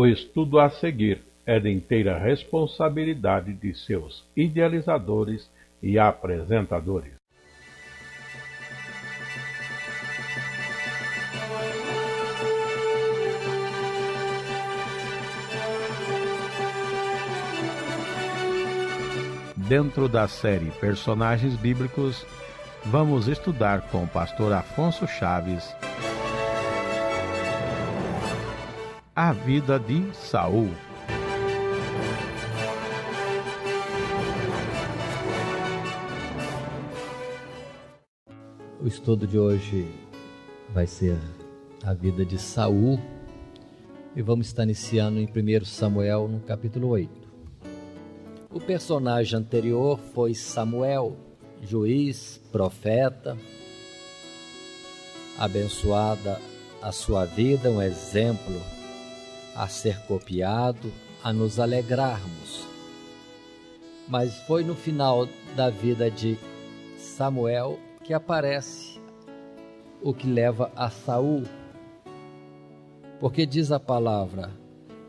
O estudo a seguir é de inteira responsabilidade de seus idealizadores e apresentadores. Dentro da série Personagens Bíblicos, vamos estudar com o pastor Afonso Chaves a vida de Saul. O estudo de hoje vai ser a vida de Saul e vamos estar iniciando em 1 Samuel, no capítulo 8. O personagem anterior foi Samuel, juiz, profeta, abençoada a sua vida, um exemplo a ser copiado, a nos alegrarmos. Mas foi no final da vida de Samuel que aparece o que leva a Saul. Porque diz a palavra,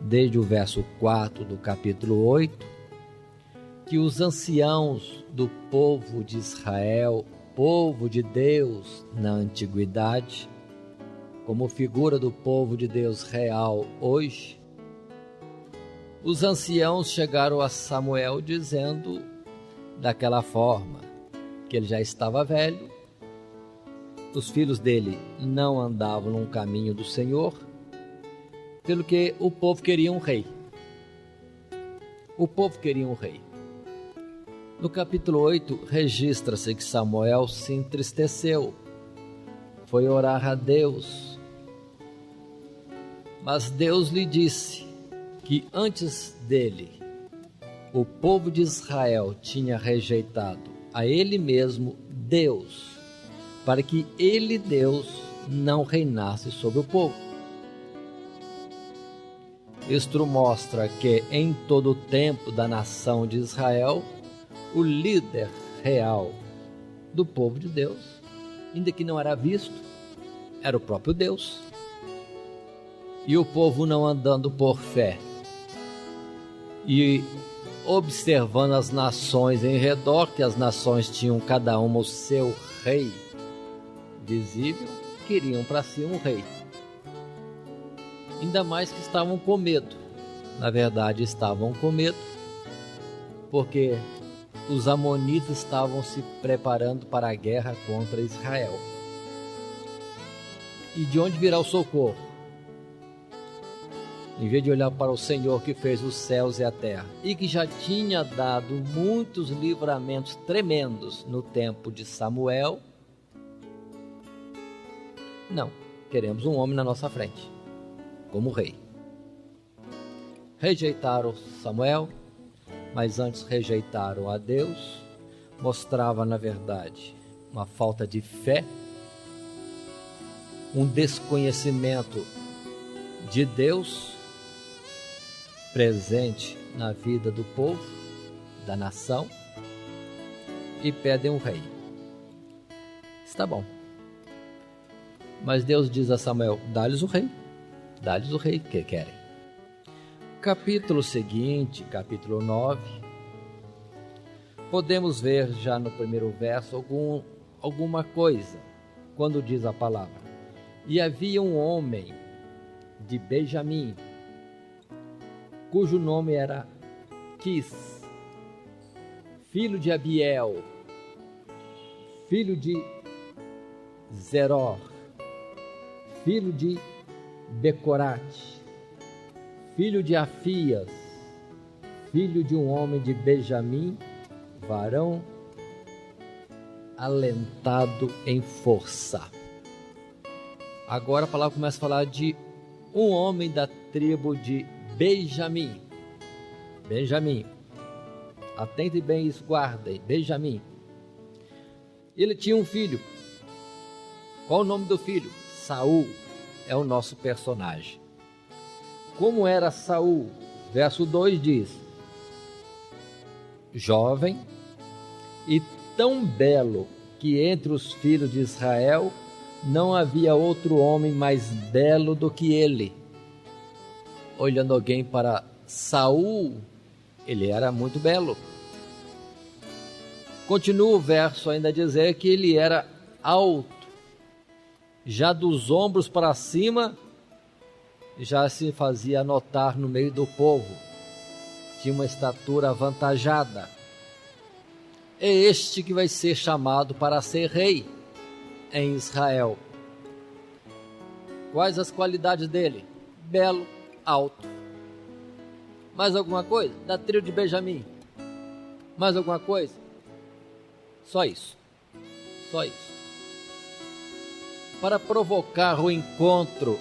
desde o verso 4 do capítulo 8, que os anciãos do povo de Israel, povo de Deus na antiguidade, como figura do povo de Deus real hoje, os anciãos chegaram a Samuel dizendo daquela forma que ele já estava velho, os filhos dele não andavam no caminho do Senhor, pelo que o povo queria um rei. O povo queria um rei. No capítulo 8, registra-se que Samuel se entristeceu, foi orar a Deus, mas Deus lhe disse que antes dele, o povo de Israel tinha rejeitado a ele mesmo, Deus, para que ele, Deus, não reinasse sobre o povo. Isto mostra que em todo o tempo da nação de Israel, o líder real do povo de Deus, ainda que não era visto, era o próprio Deus. E o povo não andando por fé e observando as nações em redor, que as nações tinham cada uma o seu rei visível, queriam para si um rei. Ainda mais que estavam com medo. Na verdade, estavam com medo, porque os amonitas estavam se preparando para a guerra contra Israel. E de onde virá o socorro? Em vez de olhar para o Senhor que fez os céus e a terra, e que já tinha dado muitos livramentos tremendos no tempo de Samuel, não, queremos um homem na nossa frente, como rei. Rejeitaram Samuel, mas antes rejeitaram a Deus, mostrava na verdade uma falta de fé, um desconhecimento de Deus presente na vida do povo, da nação, e pedem um rei. Está bom. Mas Deus diz a Samuel, dá-lhes o rei que querem. Capítulo seguinte, capítulo 9, podemos ver já no primeiro verso alguma coisa, quando diz a palavra. E havia um homem de Benjamim, cujo nome era Quis, filho de Abiel, filho de Zeror, filho de Becorate, filho de Afias, filho de um homem de Benjamim, varão alentado em força. Agora a palavra começa a falar de um homem da tribo de Benjamim. Benjamim. Atente bem isso, guardem. Benjamim. Ele tinha um filho. Qual o nome do filho? Saul é o nosso personagem. Como era Saul? Verso 2 diz: jovem e tão belo que entre os filhos de Israel não havia outro homem mais belo do que ele. olhando alguém para Saul, ele era muito belo. Continua o verso ainda a dizer que ele era alto, já dos ombros para cima, já se fazia notar no meio do povo, tinha uma estatura avantajada. É este que vai ser chamado para ser rei em Israel. Quais as qualidades dele? Belo, alto. Mais alguma coisa? Da tribo de Benjamim. Mais alguma coisa? Só isso. Só isso. Para provocar o encontro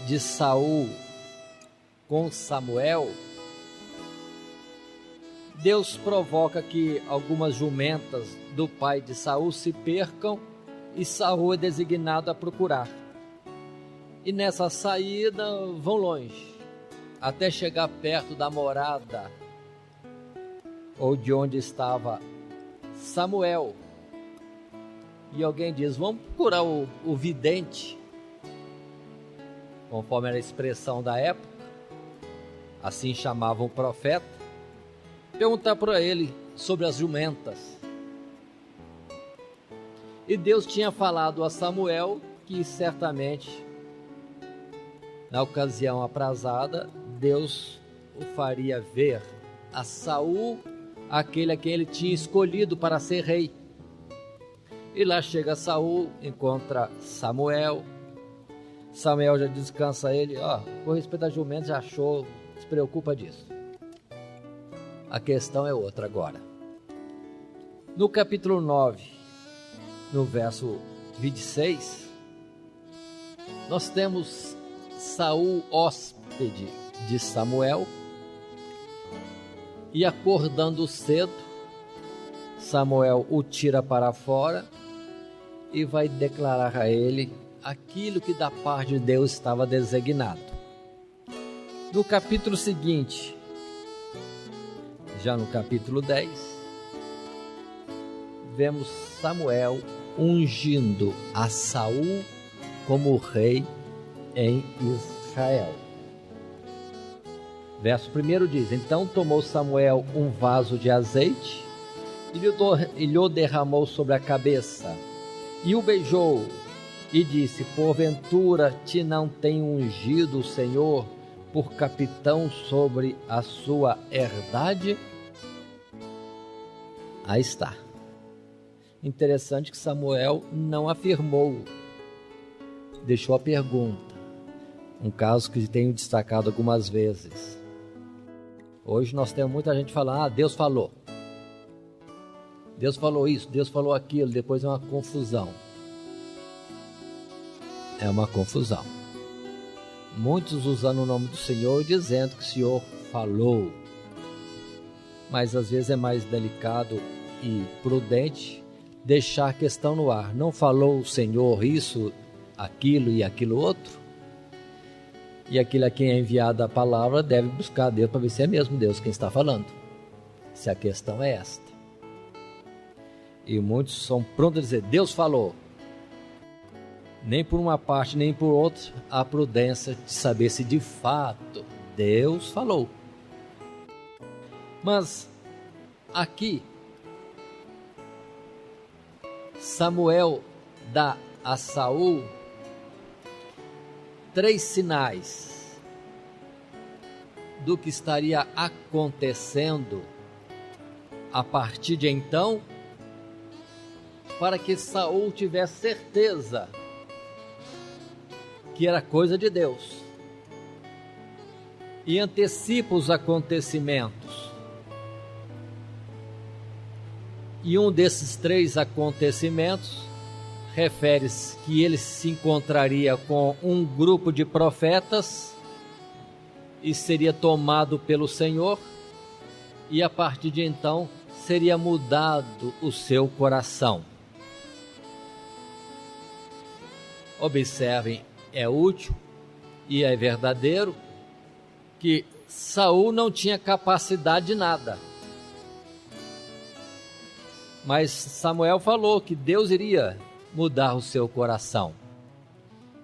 de Saul com Samuel, Deus provoca que algumas jumentas do pai de Saul se percam e Saul é designado a procurar. E nessa saída vão longe, até chegar perto da morada ou de onde estava Samuel. E alguém diz: vamos procurar o vidente, conforme era a expressão da época, assim chamavam o profeta, perguntar para ele sobre as jumentas. E Deus tinha falado a Samuel que certamente, na ocasião aprazada, Deus o faria ver a Saul, aquele a quem ele tinha escolhido para ser rei. E lá chega Saul, encontra Samuel. Samuel já descansa ele: com respeito a jumento, já achou, não se preocupa disso. A questão é outra agora. No capítulo 9, no verso 26, nós temos Saul, hóspede de Samuel, e acordando cedo, Samuel o tira para fora e vai declarar a ele aquilo que da parte de Deus estava designado. No capítulo seguinte, já no capítulo 10, vemos Samuel ungindo a Saul como rei em Israel. Verso 1 diz: então tomou Samuel um vaso de azeite e lhe derramou sobre a cabeça, e o beijou, e disse: porventura te não tem ungido o Senhor por capitão sobre a sua herdade? Aí está. Interessante que Samuel não afirmou, deixou a pergunta. Um caso que tenho destacado algumas vezes. Hoje nós temos muita gente falando: Deus falou. Deus falou isso, Deus falou aquilo, depois é uma confusão. É uma confusão. Muitos usando o nome do Senhor, dizendo que o Senhor falou. Mas às vezes é mais delicado e prudente deixar a questão no ar. Não falou o Senhor isso, aquilo e aquilo outro? E aquele a quem é enviada a palavra deve buscar a Deus para ver se é mesmo Deus quem está falando. Se a questão é esta. E muitos são prontos a dizer: Deus falou. Nem por uma parte, nem por outra, há prudência de saber se de fato Deus falou. Mas aqui, Samuel dá a Saul 3 sinais do que estaria acontecendo a partir de então, para que Saul tivesse certeza que era coisa de Deus, e antecipa os acontecimentos. E um desses 3 acontecimentos refere-se que ele se encontraria com um grupo de profetas e seria tomado pelo Senhor, e a partir de então seria mudado o seu coração. Observem, é útil e é verdadeiro que Saul não tinha capacidade de nada. Mas Samuel falou que Deus iria mudar o seu coração.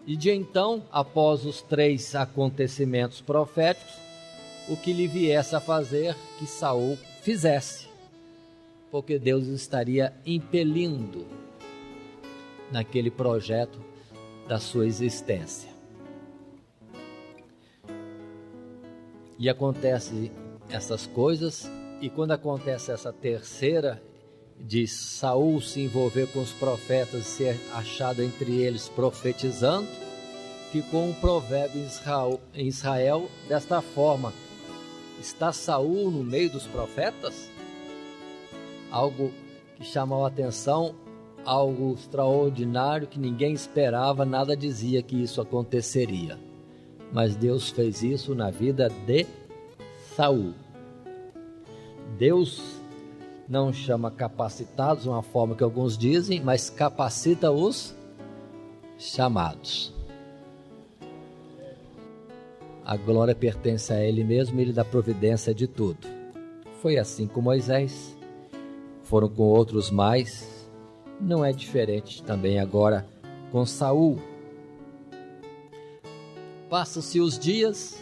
E de então, após os 3 acontecimentos proféticos, o que lhe viesse a fazer que Saul fizesse, porque Deus estaria impelindo naquele projeto da sua existência. E acontece essas coisas, e quando acontece essa terceira, de Saul se envolver com os profetas e ser achado entre eles profetizando, ficou um provérbio em Israel desta forma: está Saul no meio dos profetas? Algo que chamou a atenção, algo extraordinário que ninguém esperava, nada dizia que isso aconteceria. Mas Deus fez isso na vida de Saul. Deus não chama capacitados, uma forma que alguns dizem, mas capacita os chamados. A glória pertence a Ele mesmo, Ele dá providência de tudo. Foi assim com Moisés, foram com outros mais, não é diferente também agora com Saul. Passam-se os dias,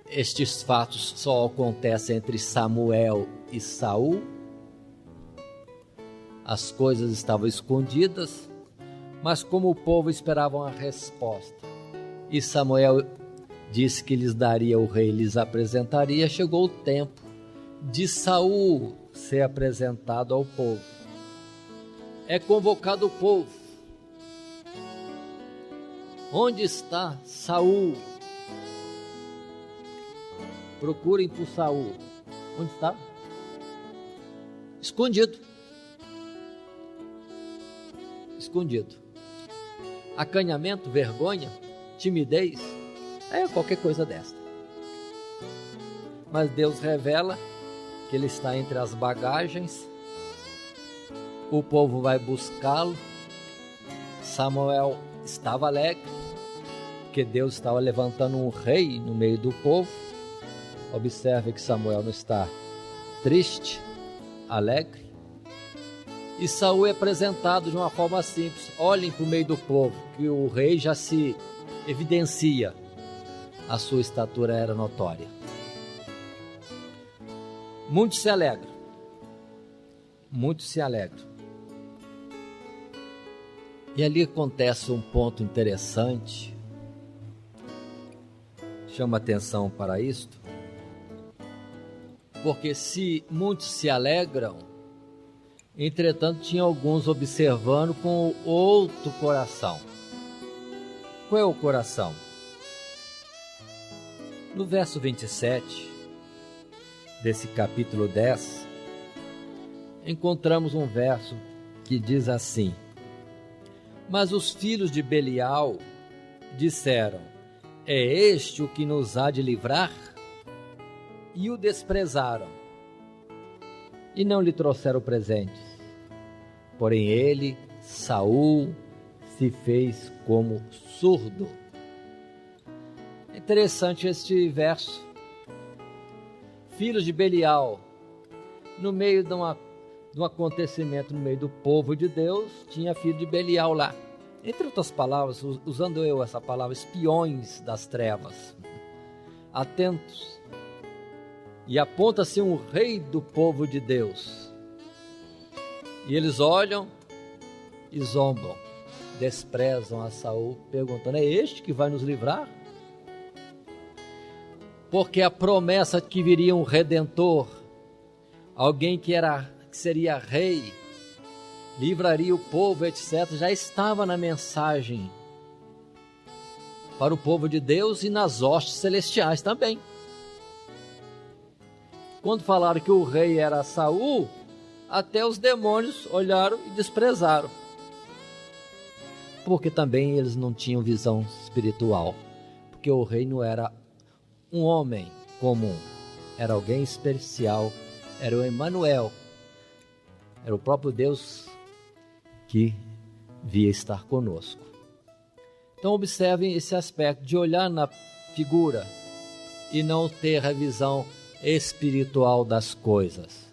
estes fatos só acontecem entre Samuel e Saul. As coisas estavam escondidas, mas como o povo esperava uma resposta, e Samuel disse que lhes daria o rei, lhes apresentaria, chegou o tempo de Saul ser apresentado ao povo. É convocado o povo. Onde está Saul? Procurem por Saul. Onde está? Escondido. Escondido. Acanhamento, vergonha, timidez, qualquer coisa desta. Mas Deus revela que ele está entre as bagagens. O povo vai buscá-lo. Samuel estava alegre, porque Deus estava levantando um rei no meio do povo. Observe que Samuel não está triste, alegre. E Saul é apresentado de uma forma simples. Olhem para o meio do povo, que o rei já se evidencia. A sua estatura era notória. Muitos se alegram. Muitos se alegram. E ali acontece um ponto interessante. Chama atenção para isto. Porque se muitos se alegram, entretanto tinha alguns observando com outro coração. Qual é o coração? No verso 27 desse capítulo 10, encontramos um verso que diz assim: mas os filhos de Belial disseram: é este o que nos há de livrar? E o desprezaram, e não lhe trouxeram presentes. Porém ele, Saul, se fez como surdo. É interessante este verso. Filhos de Belial, no meio de um acontecimento no meio do povo de Deus, tinha filho de Belial lá. Entre outras palavras, usando eu essa palavra, espiões das trevas, atentos. E aponta-se um rei do povo de Deus. E eles olham e zombam, desprezam a Saul, perguntando: é este que vai nos livrar? Porque a promessa de que viria um redentor, alguém que seria rei, livraria o povo, etc., já estava na mensagem para o povo de Deus e nas hostes celestiais também. Quando falaram que o rei era Saul, até os demônios olharam e desprezaram, porque também eles não tinham visão espiritual, porque o rei não era um homem comum, era alguém especial, era o Emanuel, era o próprio Deus que via estar conosco. Então observem esse aspecto de olhar na figura e não ter a visão espiritual das coisas,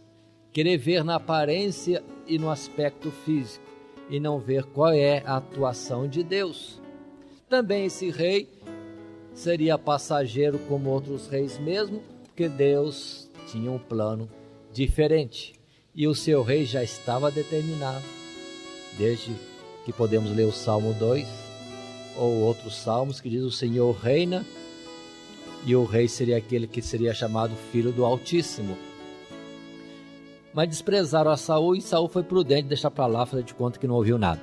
querer ver na aparência e no aspecto físico e não ver qual é a atuação de Deus. Também esse rei seria passageiro como outros reis mesmo, porque Deus tinha um plano diferente. E o seu rei já estava determinado, desde que podemos ler o Salmo 2, ou outros salmos que diz: o Senhor reina, e o rei seria aquele que seria chamado Filho do Altíssimo. Mas desprezaram a Saul, e Saul foi prudente de deixar para lá, fazer de conta que não ouviu nada.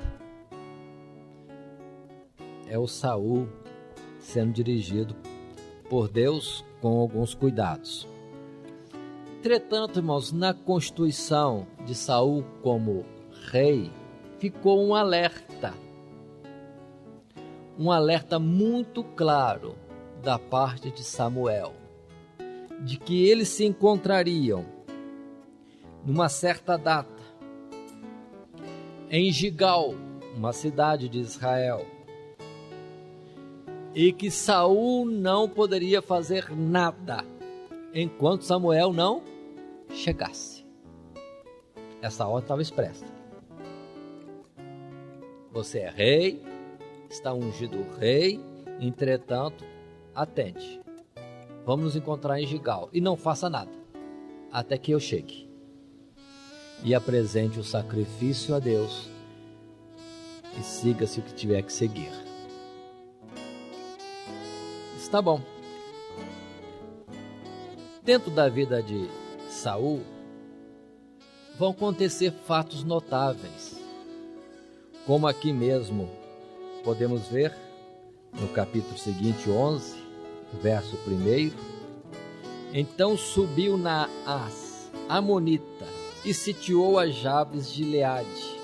É o Saul sendo dirigido por Deus com alguns cuidados. Entretanto, irmãos, na constituição de Saul como rei, ficou um alerta muito claro da parte de Samuel, de que eles se encontrariam numa certa data em Gigal, uma cidade de Israel, e que Saul não poderia fazer nada enquanto Samuel não chegasse. Essa ordem estava expressa. Você é rei, está ungido rei, entretanto, atende. Vamos nos encontrar em Gigal e não faça nada até que eu chegue. E apresente o sacrifício a Deus e siga-se o que tiver que seguir. Está bom. Dentro da vida de Saul vão acontecer fatos notáveis, como aqui mesmo podemos ver no capítulo seguinte, 11, verso 1. Então subiu Naás, amonita, e sitiou a Jabes de Gileade.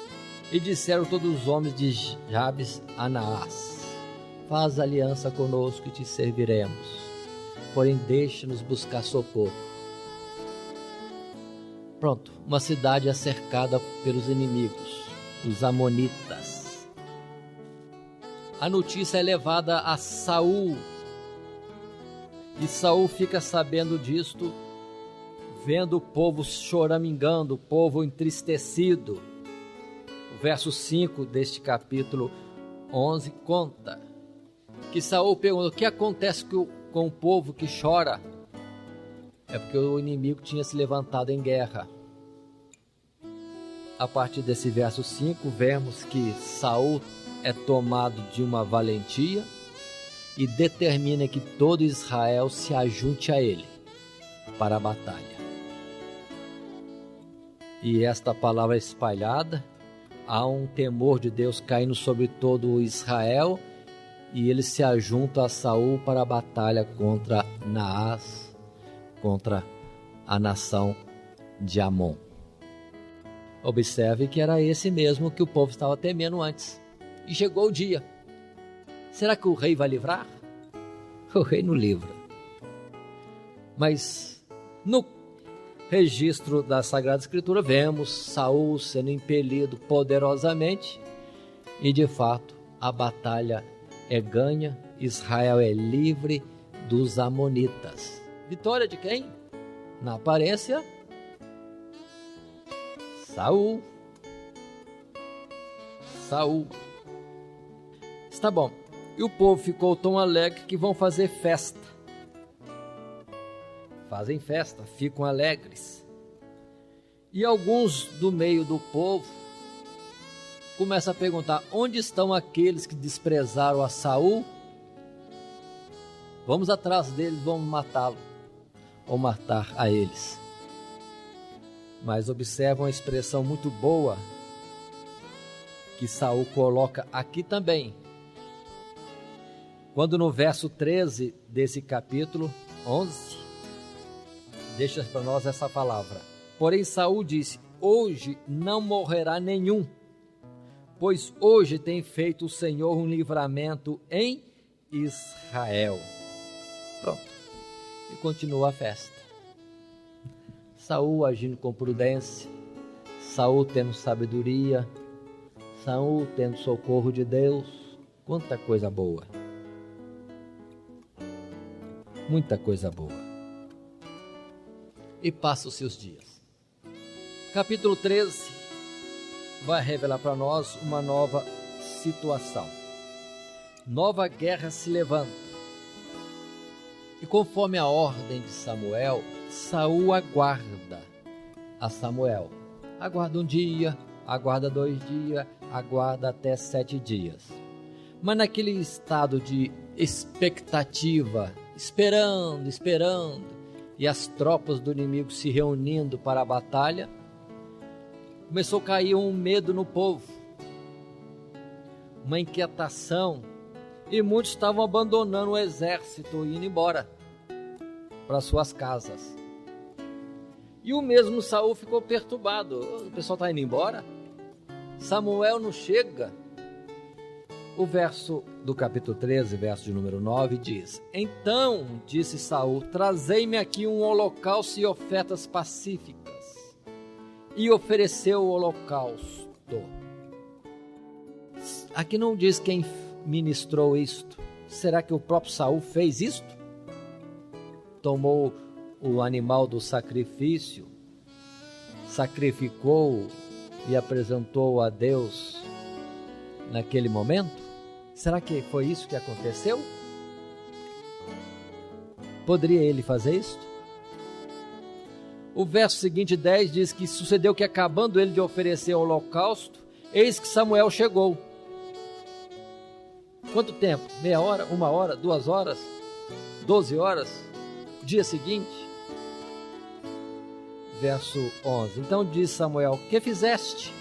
E disseram todos os homens de Jabes a Naás: faz aliança conosco e te serviremos, porém deixa-nos buscar socorro. Pronto, uma cidade é cercada pelos inimigos, os amonitas. A notícia é levada a Saul, e Saul fica sabendo disto, vendo o povo choramingando, o povo entristecido. O verso 5 deste capítulo 11 conta que Saul pergunta: o que acontece com o povo que chora? É porque o inimigo tinha se levantado em guerra. A partir desse verso 5, vemos que Saul é tomado de uma valentia e determina que todo Israel se ajunte a ele para a batalha. E esta palavra espalhada, há um temor de Deus caindo sobre todo o Israel, e eles se ajuntam a Saul para a batalha contra Naás, contra a nação de Amon. Observe que era esse mesmo que o povo estava temendo antes. E chegou o dia. Será que o rei vai livrar? O rei não livra. Mas no registro da Sagrada Escritura vemos Saul sendo impelido poderosamente, e de fato a batalha é ganha, Israel é livre dos amonitas. Vitória de quem? Na aparência, Saul. Está bom. E o povo ficou tão alegre que vão fazer festa. Fazem festa, ficam alegres. E alguns do meio do povo começam a perguntar: onde estão aqueles que desprezaram a Saul? Vamos atrás deles, vamos matá-lo, ou matar a eles. Mas observam uma expressão muito boa que Saul coloca aqui também, quando no verso 13 desse capítulo 11, deixa para nós essa palavra: porém Saul disse: hoje não morrerá nenhum, pois hoje tem feito o Senhor um livramento em Israel. Pronto. E continua a festa. Saul agindo com prudência, Saul tendo sabedoria, Saul tendo socorro de Deus. Quanta coisa boa. Muita coisa boa. E passa os seus dias. Capítulo 13 vai revelar para nós uma nova situação. nova guerra se levanta. E conforme a ordem de Samuel, Saul aguarda a Samuel. Aguarda um dia, aguarda 2 dias, aguarda até 7 dias. Mas naquele estado de expectativa, esperando, e as tropas do inimigo se reunindo para a batalha, começou a cair um medo no povo, uma inquietação, e muitos estavam abandonando o exército e indo embora para suas casas. E o mesmo Saul ficou perturbado. O pessoal está indo embora? Samuel não chega? O verso do capítulo 13, verso de número 9, diz: Então disse Saul, trazei-me aqui um holocausto e ofertas pacíficas. E ofereceu o holocausto. Aqui não diz quem ministrou isto. Será que o próprio Saul fez isto? Tomou o animal do sacrifício, sacrificou e apresentou a Deus naquele momento? Será que foi isso que aconteceu? Poderia ele fazer isso? O verso seguinte, 10, diz que sucedeu que, acabando ele de oferecer o holocausto, eis que Samuel chegou. Quanto tempo? Meia hora? 1 hora? 2 horas? 12 horas? Dia seguinte? Verso 11. Então disse Samuel: que fizeste?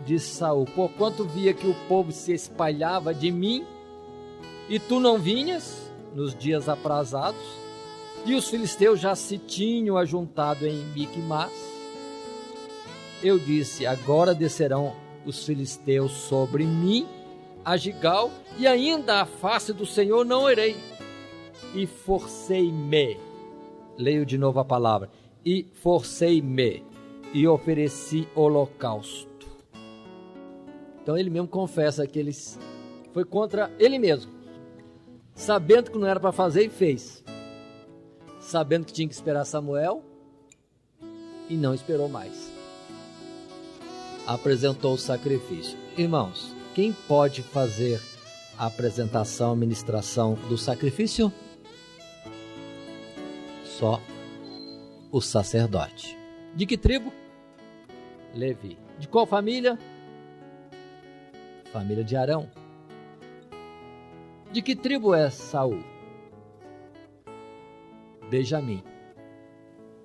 Disse Saul: porquanto via que o povo se espalhava de mim, e tu não vinhas nos dias aprazados, e os filisteus já se tinham ajuntado em Miquimás, eu disse: agora descerão os filisteus sobre mim, a Gigal, e ainda a face do Senhor não irei. E forcei-me, leio de novo a palavra, e forcei-me, e ofereci holocausto. Então ele mesmo confessa que ele foi contra ele mesmo, sabendo que não era para fazer e fez, sabendo que tinha que esperar Samuel e não esperou mais. Apresentou o sacrifício. Irmãos, quem pode fazer a apresentação, a ministração do sacrifício? Só o sacerdote. De que tribo? Levi. De qual família? Família de Arão. De que tribo é Saul? Benjamim.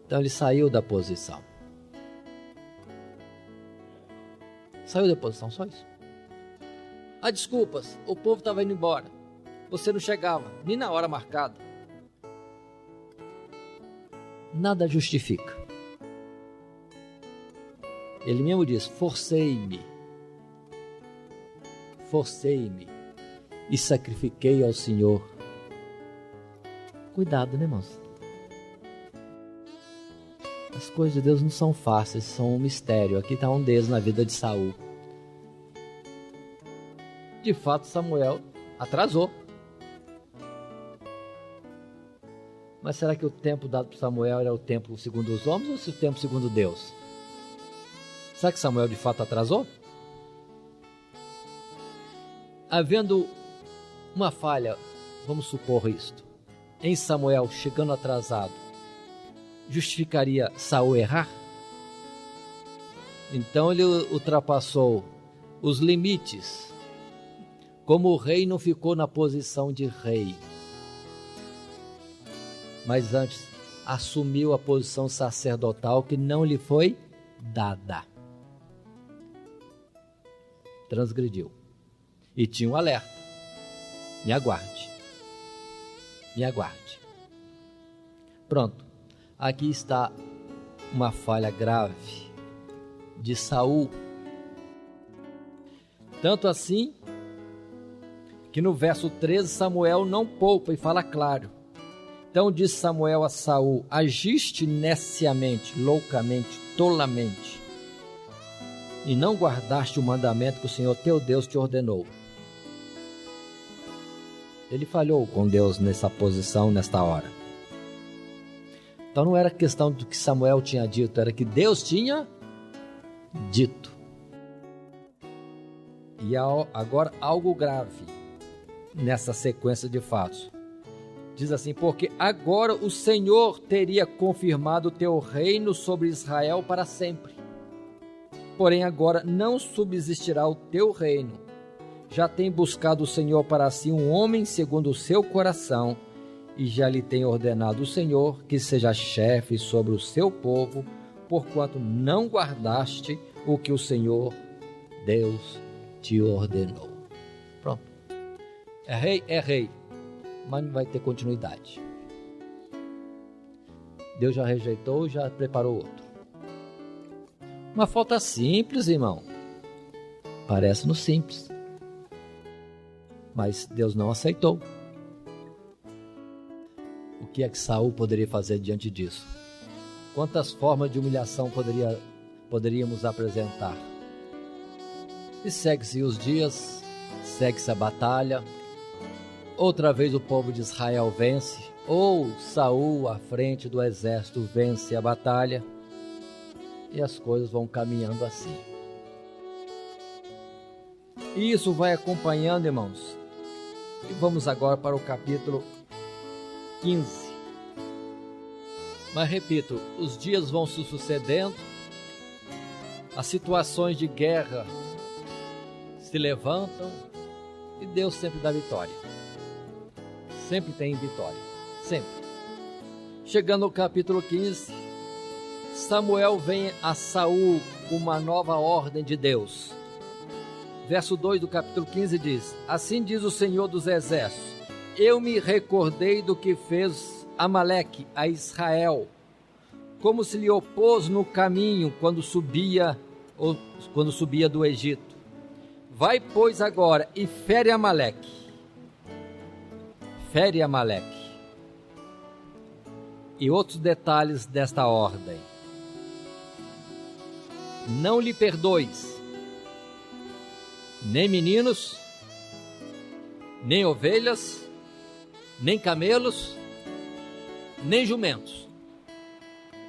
Então ele saiu da posição. Saiu da posição, só isso. Ah, desculpas, o povo estava indo embora. Você não chegava, nem na hora marcada. Nada justifica. Ele mesmo diz: forcei-me e sacrifiquei ao Senhor. Cuidado, né, irmãos? As coisas de Deus não são fáceis, são um mistério. Aqui está um deles na vida de Saul. De fato, Samuel atrasou. Mas será que o tempo dado para Samuel era o tempo segundo os homens ou se o tempo segundo Deus? Será que Samuel de fato atrasou? Havendo uma falha, vamos supor isto, em Samuel chegando atrasado, justificaria Saul errar? Então ele ultrapassou os limites. Como o rei não ficou na posição de rei, mas antes assumiu a posição sacerdotal que não lhe foi dada. Transgrediu. E tinha um alerta: me aguarde, me aguarde. Pronto, aqui está uma falha grave de Saul. Tanto assim que no verso 13 Samuel não poupa e fala claro. Então disse Samuel a Saul: agiste neciamente, loucamente, tolamente, e não guardaste o mandamento que o Senhor teu Deus te ordenou. Ele falhou com Deus nessa posição, nesta hora. Então não era questão do que Samuel tinha dito, era que Deus tinha dito. E agora algo grave nessa sequência de fatos. Diz assim: porque agora o Senhor teria confirmado o teu reino sobre Israel para sempre. Porém agora não subsistirá o teu reino. Já tem buscado o Senhor para si um homem segundo o seu coração, e já lhe tem ordenado o Senhor que seja chefe sobre o seu povo, porquanto não guardaste o que o Senhor Deus te ordenou. Pronto. É rei, mas não vai ter continuidade. Deus já rejeitou, já preparou outro. Uma falta simples, irmão. Parece-nos simples. Mas Deus não aceitou. O que é que Saul poderia fazer diante disso? Quantas formas de humilhação poderíamos apresentar? E segue-se os dias, segue-se a batalha. Outra vez o povo de Israel vence, ou Saul à frente do exército vence a batalha. E as coisas vão caminhando assim. E isso vai acompanhando, irmãos. E vamos agora para o capítulo 15. Mas repito, os dias vão se sucedendo, as situações de guerra se levantam e Deus sempre dá vitória. Sempre tem vitória, sempre. Chegando ao capítulo 15, Samuel vem a Saul com uma nova ordem de Deus. Verso 2 do capítulo 15 diz: assim diz o Senhor dos Exércitos, eu me recordei do que fez Amaleque a Israel, como se lhe opôs no caminho quando subia do Egito. Vai, pois, agora e fere Amaleque. Fere Amaleque. E outros detalhes desta ordem. Não lhe perdoes nem meninos, nem ovelhas, nem camelos, nem jumentos.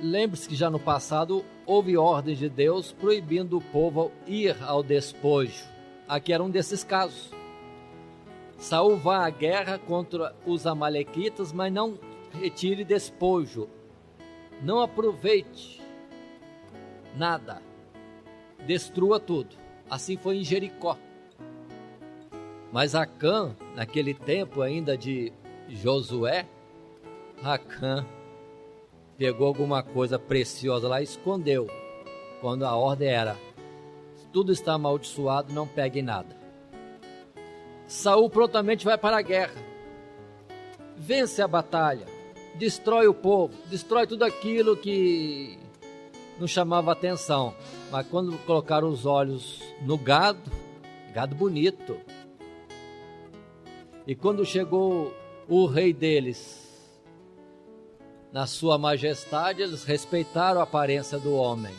Lembre-se que já no passado houve ordens de Deus proibindo o povo ir ao despojo. Aqui era um desses casos. Saul vai à guerra contra os amalequitas, mas não retire despojo. Não aproveite nada. Destrua tudo. Assim foi em Jericó. Mas Acã, naquele tempo ainda de Josué, Acã pegou alguma coisa preciosa lá e escondeu. Quando a ordem era: tudo está amaldiçoado, não pegue nada. Saul prontamente vai para a guerra. Vence a batalha. Destrói o povo. Destrói tudo aquilo que não chamava atenção. Mas quando colocaram os olhos no gado bonito. E quando chegou o rei deles, na sua majestade, eles respeitaram a aparência do homem.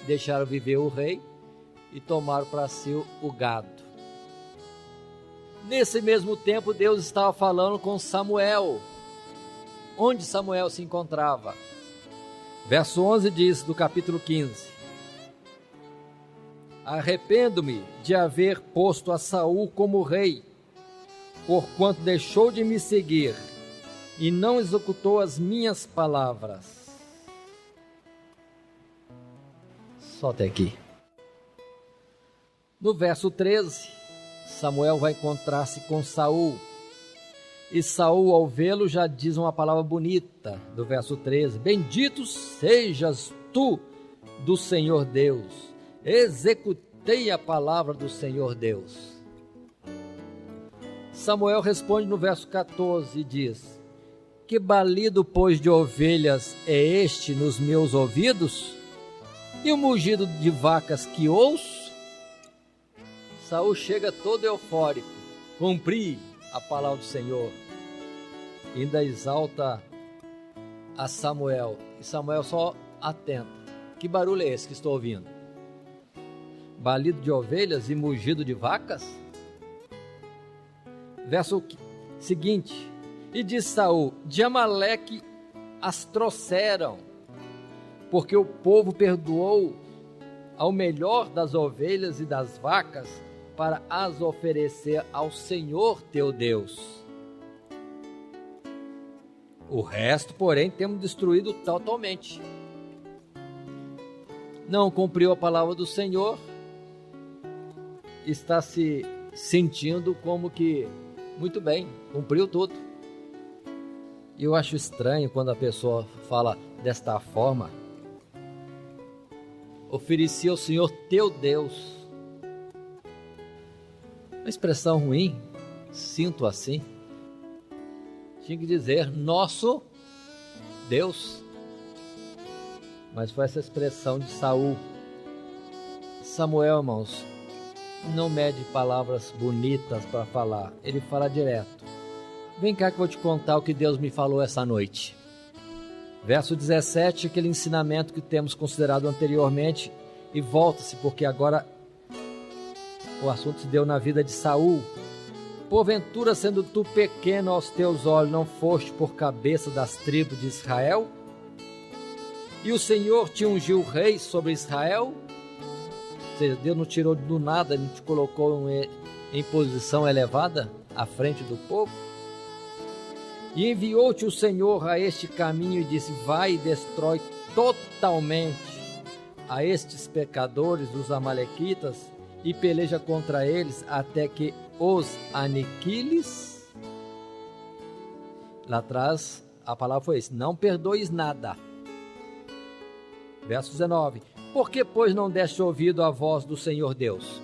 Deixaram viver o rei e tomaram para si o gado. Nesse mesmo tempo, Deus estava falando com Samuel. Onde Samuel se encontrava? Verso 11 diz, do capítulo 15: arrependo-me de haver posto a Saul como rei, porquanto deixou de me seguir e não executou as minhas palavras. Só até aqui. No verso 13, Samuel vai encontrar-se com Saul. E Saul, ao vê-lo, já diz uma palavra bonita, do verso 13: bendito sejas tu do Senhor Deus, executei a palavra do Senhor Deus. Samuel responde no verso 14 e diz: que balido, pois, de ovelhas é este nos meus ouvidos? E o mugido de vacas que ouço? Saul chega todo eufórico: cumpri a palavra do Senhor. Ainda exalta a Samuel. E Samuel só atenta: que barulho é esse que estou ouvindo? Balido de ovelhas e mugido de vacas? Verso seguinte: e diz Saul: de Amaleque as trouxeram, porque o povo perdoou ao melhor das ovelhas e das vacas para as oferecer ao Senhor teu Deus. O resto, porém, temos destruído totalmente. Não cumpriu a palavra do Senhor, está se sentindo como que, muito bem, cumpriu tudo. E eu acho estranho quando a pessoa fala desta forma: ofereci ao Senhor teu Deus. Uma expressão ruim, sinto assim. Tinha que dizer nosso Deus. Mas foi essa expressão de Saul. Samuel, irmãos, não mede palavras bonitas para falar, ele fala direto. Vem cá que eu vou te contar o que Deus me falou essa noite. Verso 17, aquele ensinamento que temos considerado anteriormente, e volta-se, porque agora o assunto se deu na vida de Saul. Porventura, sendo tu pequeno aos teus olhos, não foste por cabeça das tribos de Israel? E o Senhor te ungiu rei sobre Israel? Ou seja, Deus não tirou do nada, não te colocou em posição elevada à frente do povo? E enviou-te o Senhor a este caminho e disse: vai e destrói totalmente a estes pecadores, os amalequitas, e peleja contra eles até que os aniquiles. Lá atrás a palavra foi isso: não perdoes nada. Verso 19: por que, pois, não deste ouvido à voz do Senhor Deus?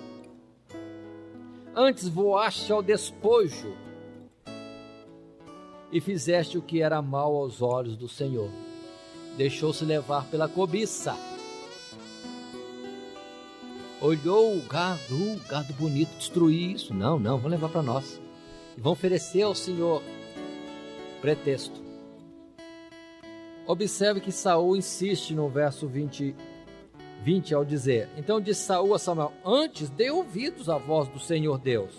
Antes voaste ao despojo e fizeste o que era mal aos olhos do Senhor. Deixou-se levar pela cobiça. Olhou o gado bonito, destruir isso. Não, vamos levar para nós. E vão oferecer ao Senhor. Pretexto. Observe que Saul insiste no verso 20 ao dizer: então disse Saul a Samuel: antes dei ouvidos à voz do Senhor Deus,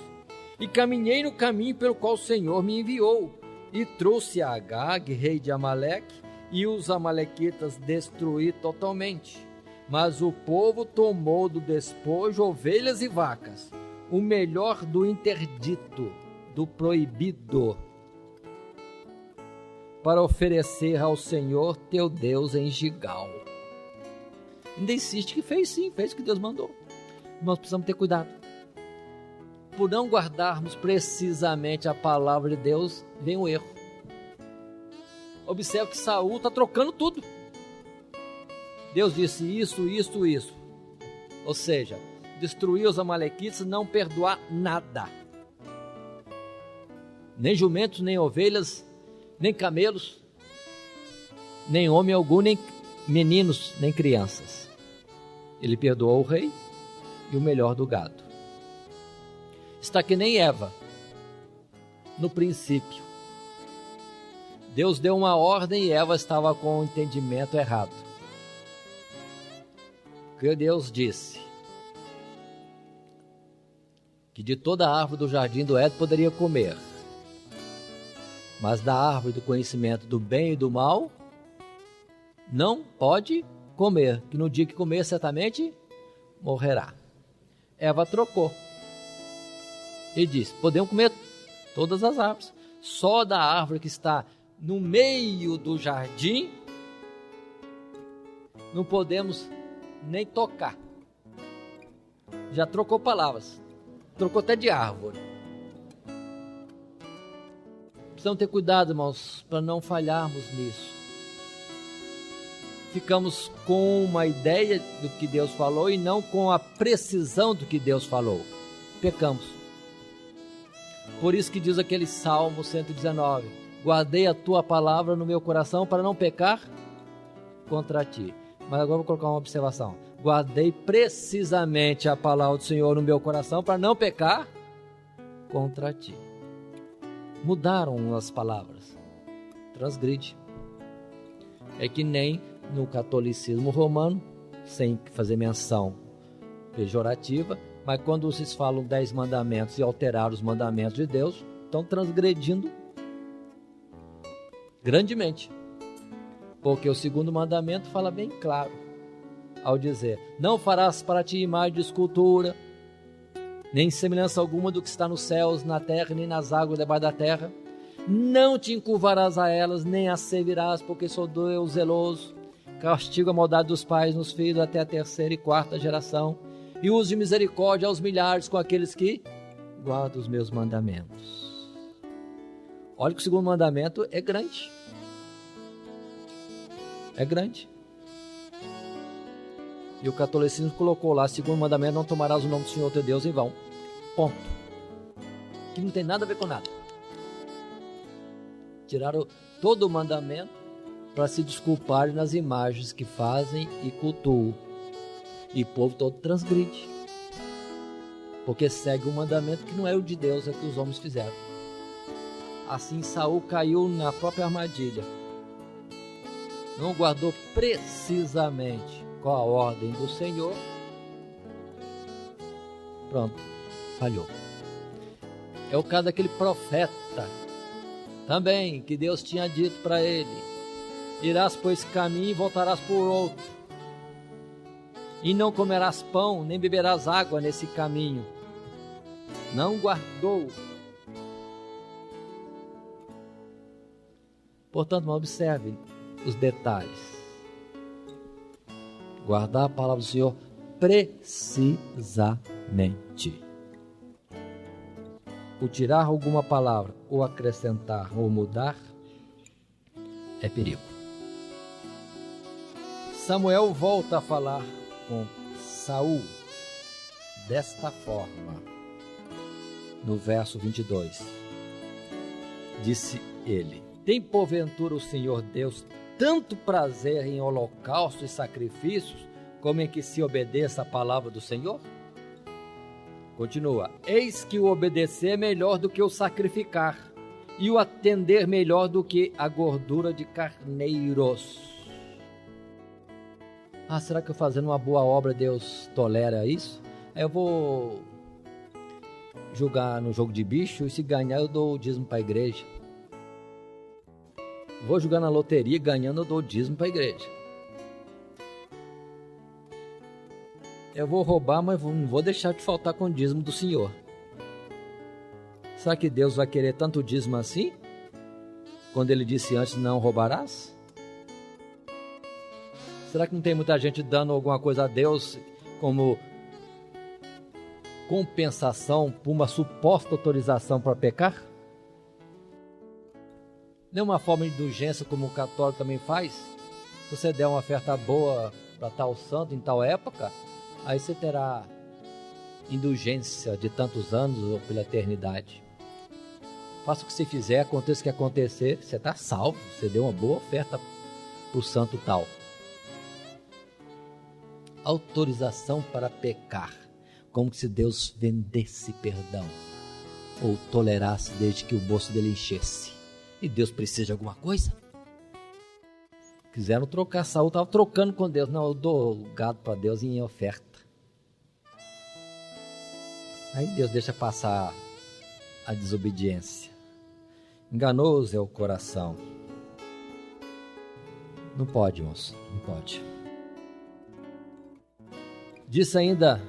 e caminhei no caminho pelo qual o Senhor me enviou, e trouxe a Agag, rei de Amaleque, e os amalequitas destruí totalmente. Mas o povo tomou do despojo ovelhas e vacas, o melhor do interdito, do proibido, para oferecer ao Senhor teu Deus em Gigal. Ainda insiste que fez sim, fez o que Deus mandou. Nós precisamos ter cuidado. Por não guardarmos precisamente a palavra de Deus, vem o erro. Observe que Saul está trocando tudo. Deus disse isso. Ou seja, destruir os amalequitas, não perdoar nada. Nem jumentos, nem ovelhas, nem camelos, nem homem algum, nem meninos, nem crianças. Ele perdoou o rei e o melhor do gado. Está que nem Eva, no princípio. Deus deu uma ordem e Eva estava com o entendimento errado. Que Deus disse que de toda a árvore do jardim do Éden poderia comer, mas da árvore do conhecimento do bem e do mal não pode comer, que no dia que comer certamente morrerá. Eva trocou e disse: podemos comer todas as árvores, só da árvore que está no meio do jardim não podemos nem tocar. Já trocou palavras, trocou até de árvore. Precisamos ter cuidado, irmãos, para não falharmos nisso. Ficamos com uma ideia do que Deus falou e não com a precisão do que Deus falou. Pecamos. Por isso que diz aquele Salmo 119: guardei a tua palavra no meu coração para não pecar contra ti. Mas agora vou colocar uma observação: guardei precisamente a palavra do Senhor no meu coração para não pecar contra ti. Mudaram as palavras. Transgride. É que nem no catolicismo romano, sem fazer menção pejorativa, mas quando vocês falam 10 mandamentos e alteraram os mandamentos de Deus, estão transgredindo grandemente. Porque o segundo mandamento fala bem claro, ao dizer: não farás para ti imagem de escultura, nem semelhança alguma do que está nos céus, na terra, nem nas águas debaixo da terra. Não te encurvarás a elas, nem as servirás, porque sou Deus zeloso, castigo a maldade dos pais nos filhos até a terceira e quarta geração, e uso de misericórdia aos milhares com aqueles que guardam os meus mandamentos. Olha que o segundo mandamento é grande. É grande. E o catolicismo colocou lá, segundo mandamento, não tomarás o nome do Senhor teu Deus em vão. Ponto. Que não tem nada a ver com nada. Tiraram todo o mandamento para se desculparem nas imagens que fazem e cultuam. E o povo todo transgride. Porque segue um mandamento que não é o de Deus, é o que os homens fizeram. Assim Saul caiu na própria armadilha. Não guardou precisamente com a ordem do Senhor. Pronto, falhou. É o caso daquele profeta também, que Deus tinha dito para ele: irás por esse caminho e voltarás por outro, e não comerás pão, nem beberás água nesse caminho. Não guardou. Portanto, observe os detalhes. Guardar a palavra do Senhor precisamente. O tirar alguma palavra, ou acrescentar, ou mudar, é perigo. Samuel volta a falar com Saul desta forma. No verso 22. Disse ele: tem porventura o Senhor Deus tanto prazer em holocausto e sacrifícios, como em que se obedeça a palavra do Senhor? Continua: eis que o obedecer é melhor do que o sacrificar, e o atender melhor do que a gordura de carneiros. Será que eu fazendo uma boa obra Deus tolera isso? Aí eu vou jogar no jogo de bicho, e se ganhar eu dou o dízimo para a igreja. Vou jogar na loteria, ganhando eu dou o dízimo para a igreja. Eu vou roubar, mas não vou deixar de faltar com o dízimo do Senhor. Será que Deus vai querer tanto dízimo assim? Quando ele disse antes, não roubarás? Será que não tem muita gente dando alguma coisa a Deus como compensação por uma suposta autorização para pecar? Não é uma forma de indulgência como o católico também faz? Se você der uma oferta boa para tal santo em tal época, aí você terá indulgência de tantos anos ou pela eternidade. Faça o que você fizer, aconteça o que acontecer, você está salvo, você deu uma boa oferta para o santo tal. Autorização para pecar, como se Deus vendesse perdão ou tolerasse desde que o bolso dele enchesse. E Deus precisa de alguma coisa? Quiseram trocar, Saul estava trocando com Deus. Não, eu dou o gado para Deus em oferta. Aí Deus deixa passar a desobediência. Enganoso é o coração. Não pode, moço, não pode. Disse ainda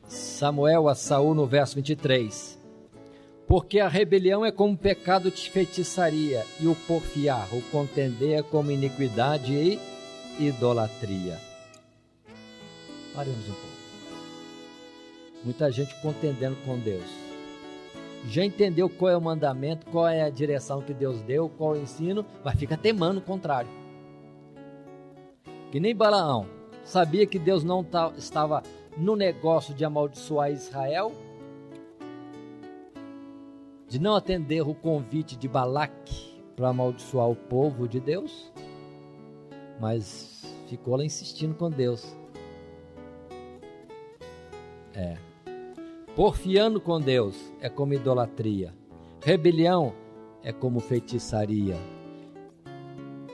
Samuel a Saul no verso 23: porque a rebelião é como pecado de feitiçaria, e o porfiar, o contender é como iniquidade e idolatria. Paremos um pouco. Muita gente contendendo com Deus. Já entendeu qual é o mandamento, qual é a direção que Deus deu, qual é o ensino, mas fica temando o contrário. Que nem Balaão, sabia que Deus não estava no negócio de amaldiçoar Israel, de não atender o convite de Balaque para amaldiçoar o povo de Deus, mas ficou lá insistindo com Deus. Porfiando com Deus é como idolatria. Rebelião é como feitiçaria.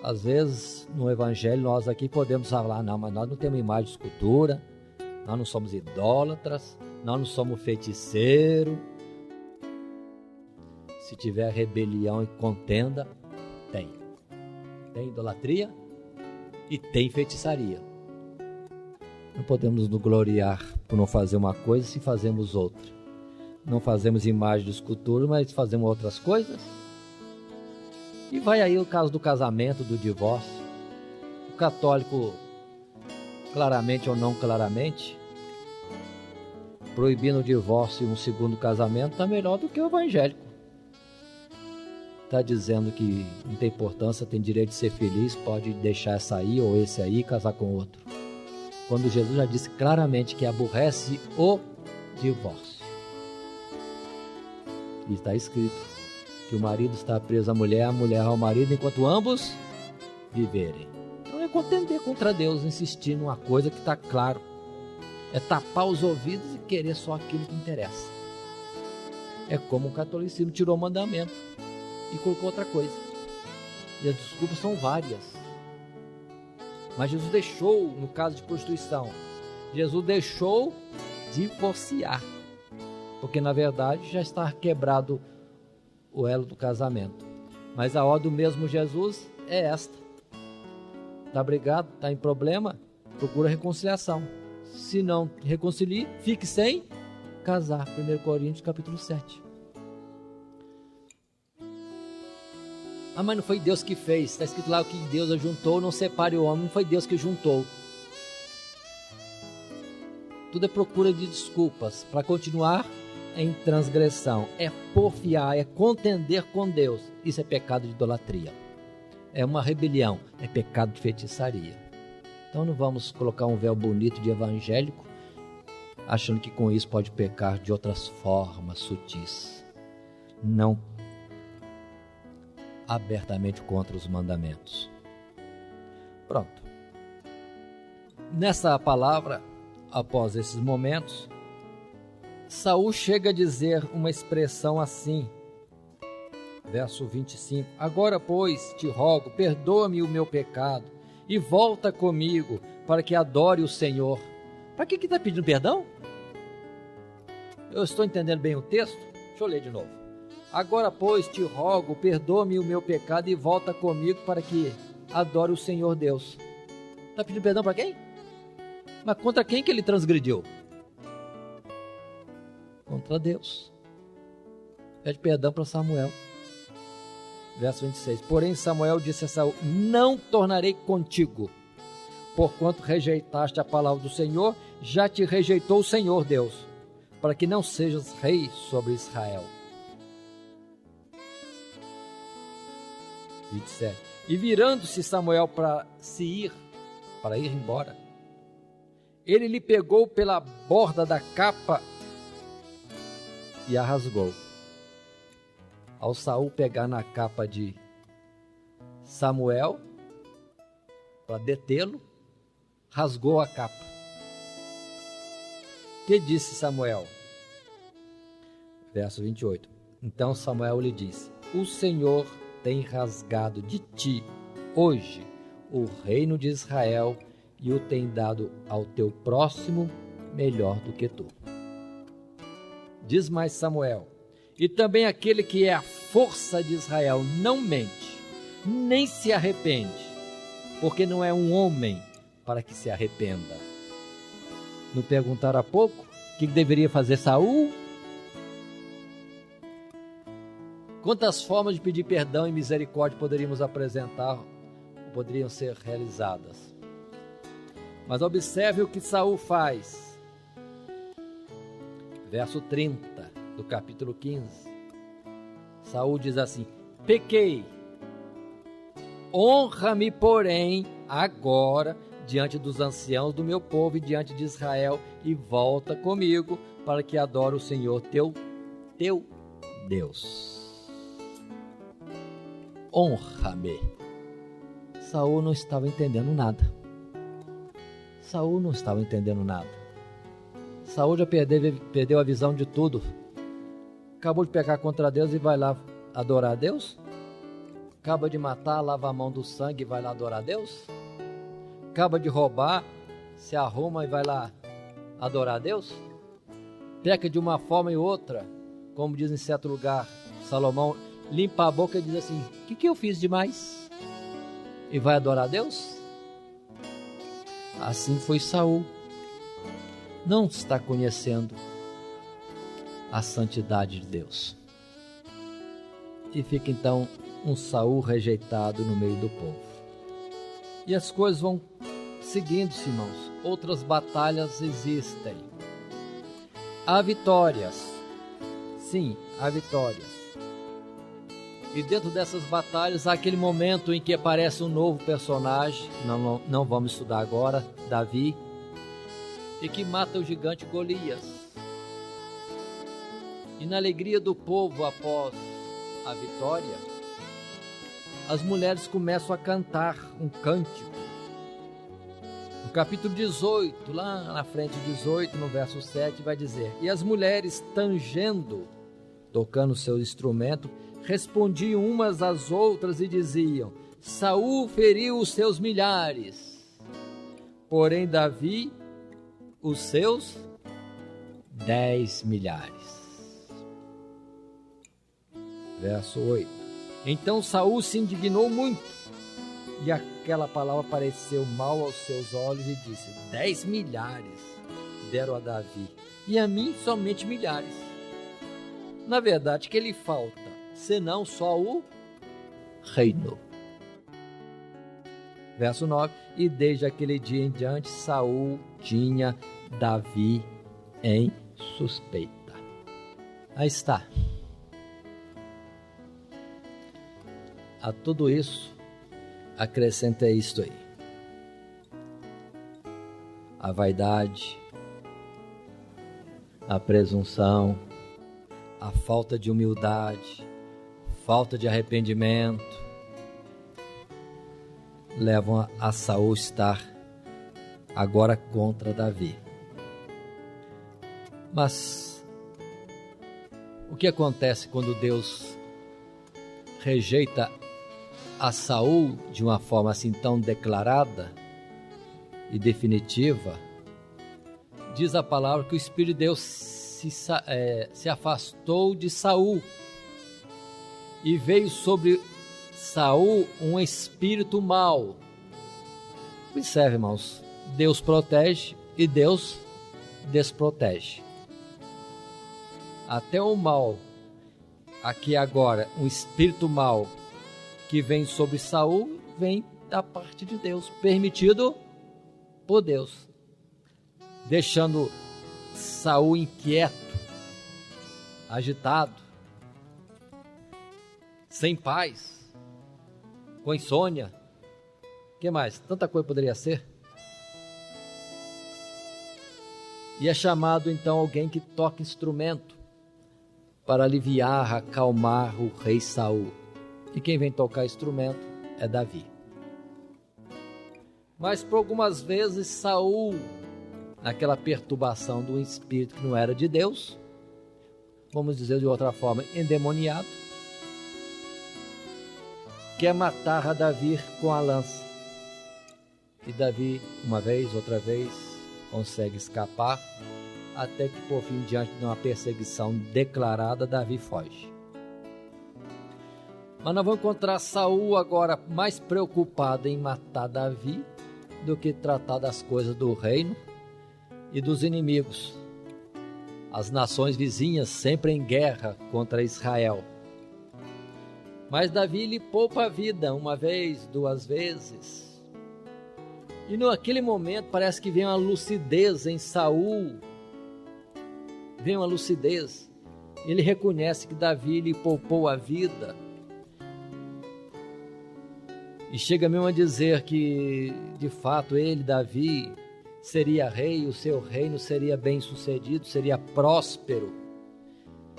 Às vezes no evangelho nós aqui podemos falar: não, mas nós não temos imagem de escultura, nós não somos idólatras, nós não somos feiticeiros. Se tiver rebelião e contenda, tem idolatria e tem feitiçaria. Não podemos nos gloriar por não fazer uma coisa se fazemos outra. Não fazemos imagem de escultura, mas fazemos outras coisas. E vai aí o caso do casamento, do divórcio. O católico, claramente ou não claramente, proibindo o divórcio e um segundo casamento, está melhor do que o evangélico. Está dizendo que não tem importância, tem direito de ser feliz, pode deixar essa aí ou esse aí e casar com outro. Quando Jesus já disse claramente que aborrece o divórcio. E está escrito que o marido está preso à mulher, a mulher ao marido, enquanto ambos viverem. Então é contender contra Deus, insistir numa coisa que está claro. É tapar os ouvidos e querer só aquilo que interessa. É como o catolicismo tirou o mandamento e colocou outra coisa. E as desculpas são várias. Mas Jesus deixou, no caso de prostituição, Jesus deixou divorciar. Porque na verdade já está quebrado o elo do casamento. Mas a ordem do mesmo Jesus é esta. Está brigado, está em problema, procura reconciliação. Se não reconcilie, fique sem casar. 1 Coríntios capítulo 7. Ah, mas não foi Deus que fez. Está escrito lá que Deus ajuntou, não separe o homem. Não foi Deus que juntou. Tudo é procura de desculpas para continuar em transgressão. É porfiar, é contender com Deus. Isso é pecado de idolatria. É uma rebelião, é pecado de feitiçaria. Então não vamos colocar um véu bonito de evangélico, achando que com isso pode pecar de outras formas sutis. Não abertamente contra os mandamentos. Pronto. Nessa palavra, após esses momentos, Saul chega a dizer uma expressão assim, verso 25: agora, pois, te rogo, perdoa-me o meu pecado e volta comigo para que adore o Senhor. Para que está pedindo perdão? Eu estou entendendo bem o texto? Deixa eu ler de novo. Agora, pois, te rogo, perdoa-me o meu pecado e volta comigo para que adore o Senhor Deus. Está pedindo perdão para quem? Mas contra quem que ele transgrediu? Contra Deus. Pede perdão para Samuel. Verso 26. Porém Samuel disse a Saul: não tornarei contigo, porquanto rejeitaste a palavra do Senhor, já te rejeitou o Senhor Deus, para que não sejas rei sobre Israel. 27. E virando-se Samuel para ir embora, ele lhe pegou pela borda da capa e a rasgou. Ao Saul pegar na capa de Samuel para detê-lo, rasgou a capa. Que disse Samuel? Verso 28. Então Samuel lhe disse: o Senhor tem rasgado de ti hoje o reino de Israel e o tem dado ao teu próximo melhor do que tu. Diz mais Samuel: e também aquele que é a força de Israel não mente, nem se arrepende, porque não é um homem para que se arrependa. Não perguntaram há pouco o que deveria fazer Saul? Quantas formas de pedir perdão e misericórdia poderíamos apresentar, poderiam ser realizadas? Mas observe o que Saul faz. Verso 30 do capítulo 15. Saul diz assim: pequei, honra-me, porém, agora diante dos anciãos do meu povo e diante de Israel, e volta comigo para que adore o Senhor teu Deus. Honra-me. Saul não estava entendendo nada. Saul não estava entendendo nada. Saul já perdeu a visão de tudo. Acabou de pecar contra Deus e vai lá adorar a Deus? Acaba de matar, lava a mão do sangue e vai lá adorar a Deus? Acaba de roubar, se arruma e vai lá adorar a Deus? Peca de uma forma e outra, como diz em certo lugar Salomão, limpa a boca e diz assim: o que eu fiz demais? E vai adorar a Deus? Assim foi Saul. não está conhecendo a santidade de Deus. E fica então um Saul rejeitado no meio do povo. E as coisas vão seguindo-se, irmãos. Outras batalhas existem. Há vitórias. Sim, há vitórias. E dentro dessas batalhas há aquele momento em que aparece um novo personagem, não vamos estudar agora, Davi, e que mata o gigante Golias. E na alegria do povo após a vitória, as mulheres começam a cantar um cântico. No capítulo 18, lá na frente 18, no verso 7, vai dizer: e as mulheres tangendo, tocando seu instrumento, respondiam umas às outras e diziam: Saul feriu os seus milhares, porém Davi os seus 10 milhares. Verso 8. Então Saul se indignou muito, e aquela palavra pareceu mal aos seus olhos, e disse: 10 milhares deram a Davi, e a mim somente milhares. Na verdade, que lhe falta, senão só o reino. Verso 9. E desde aquele dia em diante, Saul tinha Davi em suspeita. Aí está. A tudo isso, acrescenta isto aí: a vaidade, a presunção, a falta de humildade, falta de arrependimento, levam a Saul estar agora contra Davi. Mas o que acontece quando Deus rejeita a Saul de uma forma assim tão declarada e definitiva? Diz a palavra que o Espírito de Deus se afastou de Saul e veio sobre Saul um espírito mau. Observe, irmãos, Deus protege e Deus desprotege. Até o mal, aqui agora, um espírito mau que vem sobre Saul, vem da parte de Deus, permitido por Deus, deixando Saul inquieto, agitado, sem paz, com insônia. O que mais? Tanta coisa poderia ser. E é chamado então alguém que toca instrumento para aliviar, acalmar o rei Saul. E quem vem tocar instrumento é Davi. Mas por algumas vezes Saul, naquela perturbação do espírito que não era de Deus, vamos dizer de outra forma, endemoniado, quer matar a Davi com a lança. E Davi, uma vez, outra vez, consegue escapar, até que por fim, diante de uma perseguição declarada, Davi foge. Mas nós vamos encontrar Saul agora mais preocupado em matar Davi do que tratar das coisas do reino e dos inimigos. As nações vizinhas sempre em guerra contra Israel. Mas Davi lhe poupa a vida uma vez, duas vezes. E naquele momento parece que vem uma lucidez em Saul. Vem uma lucidez. Ele reconhece que Davi lhe poupou a vida. E chega mesmo a dizer que, de fato, ele, Davi, seria rei, o seu reino seria bem sucedido, seria próspero.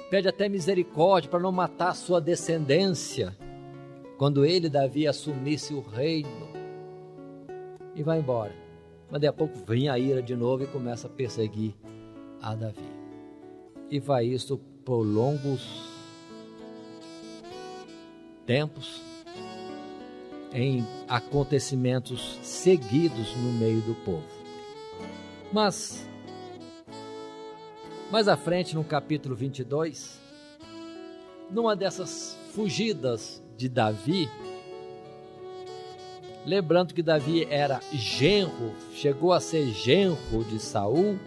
Pede até misericórdia para não matar sua descendência, quando ele, Davi, assumisse o reino. E vai embora. Mas daqui a pouco vem a ira de novo e começa a perseguir a Davi. E vai isso por longos tempos, em acontecimentos seguidos no meio do povo. Mas, mais à frente, no capítulo 22, numa dessas fugidas de Davi, lembrando que Davi era genro, chegou a ser genro de Saul,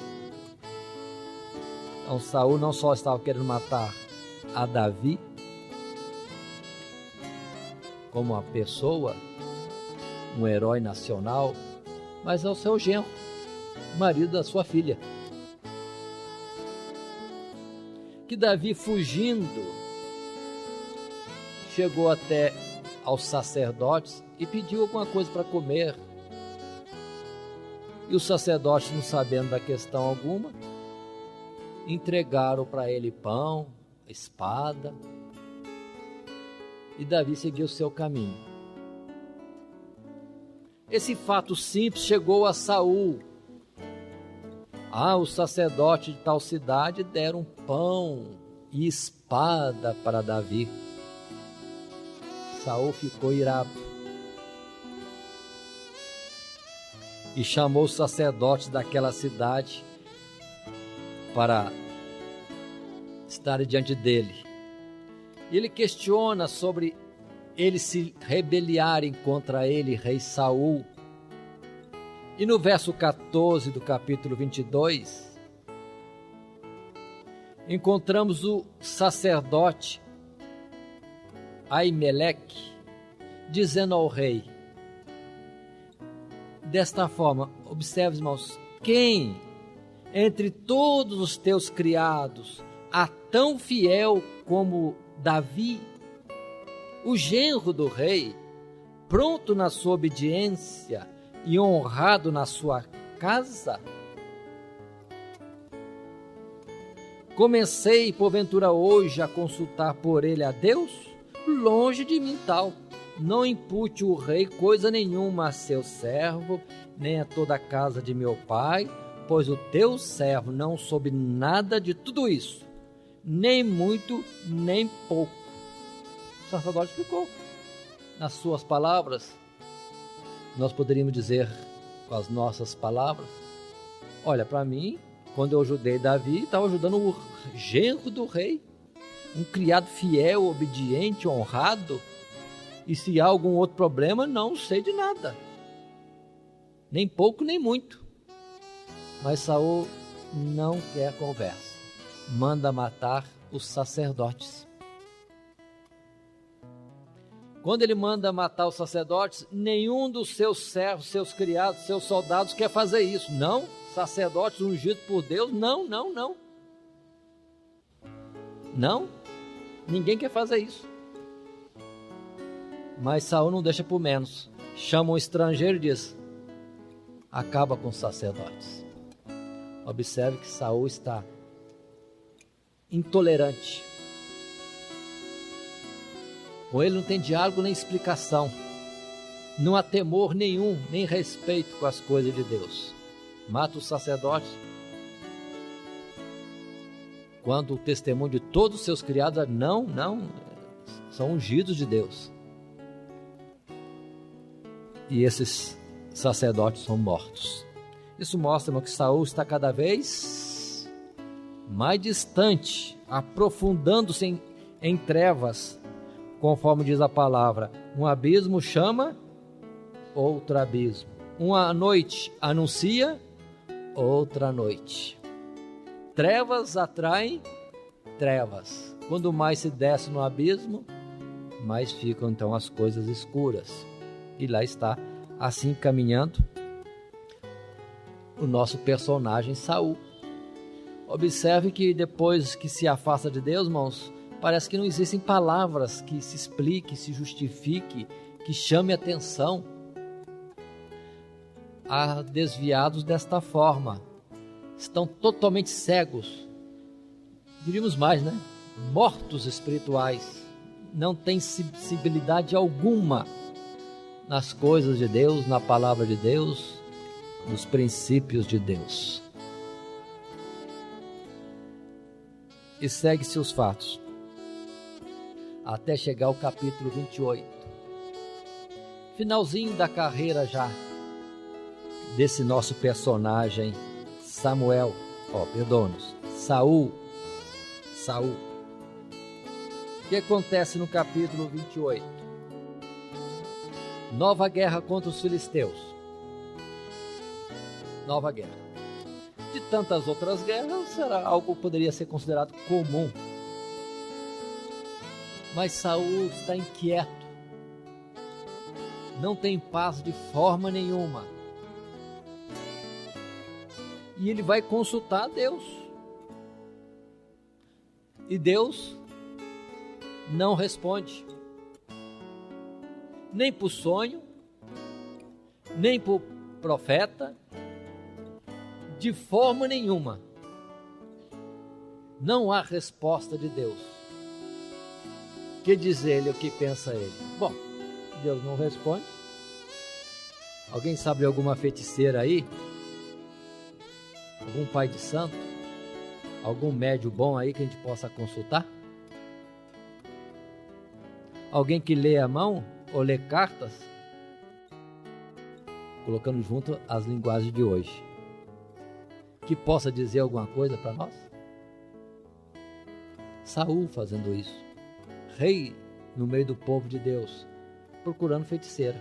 Então Saul não só estava querendo matar a Davi como uma pessoa, um herói nacional, mas ao seu genro, marido da sua filha. Que Davi, fugindo, chegou até aos sacerdotes e pediu alguma coisa para comer. E os sacerdotes, não sabendo da questão alguma, entregaram para ele pão, espada, e Davi seguiu o seu caminho. Esse fato simples chegou a Saul. Os sacerdotes de tal cidade deram pão e espada para Davi. Saul ficou irado e chamou os sacerdotes daquela cidade para estarem diante dele. Ele questiona sobre eles se rebeliarem contra ele, rei Saul. E no verso 14 do capítulo 22, encontramos o sacerdote Aimeleque dizendo ao rei, desta forma, observe, irmãos, quem entre todos os teus criados há tão fiel como Davi, o genro do rei, pronto na sua obediência e honrado na sua casa? Comecei, porventura, hoje a consultar por ele a Deus? Longe de mim tal. Não impute o rei coisa nenhuma a seu servo, nem a toda a casa de meu pai, pois o teu servo não soube nada de tudo isso, nem muito, nem pouco. O sacerdote explicou. Nas suas palavras, nós poderíamos dizer com as nossas palavras, olha, para mim, quando eu ajudei Davi, estava ajudando o genro do rei, um criado fiel, obediente, honrado, e se há algum outro problema, não sei de nada, nem pouco, nem muito. Mas Saul não quer conversa, manda matar os sacerdotes. Quando ele manda matar os sacerdotes, nenhum dos seus servos, seus criados, seus soldados quer fazer isso. Não, sacerdotes ungidos por Deus, não. Não, ninguém quer fazer isso. Mas Saul não deixa por menos. Chama um estrangeiro e diz, acaba com os sacerdotes. Observe que Saul está intolerante. Com ele não tem diálogo nem explicação. Não há temor nenhum, nem respeito com as coisas de Deus. Mata os sacerdotes. Quando o testemunho de todos os seus criados, não, são ungidos de Deus. E esses sacerdotes são mortos. Isso mostra, irmão, que Saul está cada vez mais distante, aprofundando-se em trevas, conforme diz a palavra. Um abismo chama outro abismo. Uma noite anuncia outra noite. Trevas atraem trevas. Quando mais se desce no abismo, mais ficam então as coisas escuras. E lá está, assim caminhando, o nosso personagem Saul. Observe que depois que se afasta de Deus, irmãos, parece que não existem palavras que se explique, se justifique, que chame atenção. Há desviados desta forma, estão totalmente cegos, diríamos mais, né? Mortos espirituais, não têm sensibilidade alguma nas coisas de Deus, na palavra de Deus, nos princípios de Deus. E segue-se os fatos, até chegar ao capítulo 28. Finalzinho da carreira já, desse nosso personagem, Saul. O que acontece no capítulo 28? Nova guerra contra os filisteus. Nova guerra. de tantas outras guerras, era algo que poderia ser considerado comum. Mas Saul está inquieto, não tem paz de forma nenhuma. E ele vai consultar Deus. E Deus não responde. Nem por sonho, nem por profeta, de forma nenhuma. Não há resposta de Deus. Que diz ele, o que pensa ele? Bom, Deus não responde. Alguém sabe de alguma feiticeira aí? Algum pai de santo? Algum médium bom aí que a gente possa consultar? Alguém que lê a mão ou lê cartas? Colocando junto as linguagens de hoje. Que possa dizer alguma coisa para nós? Saul fazendo isso. Rei no meio do povo de Deus, procurando feiticeira.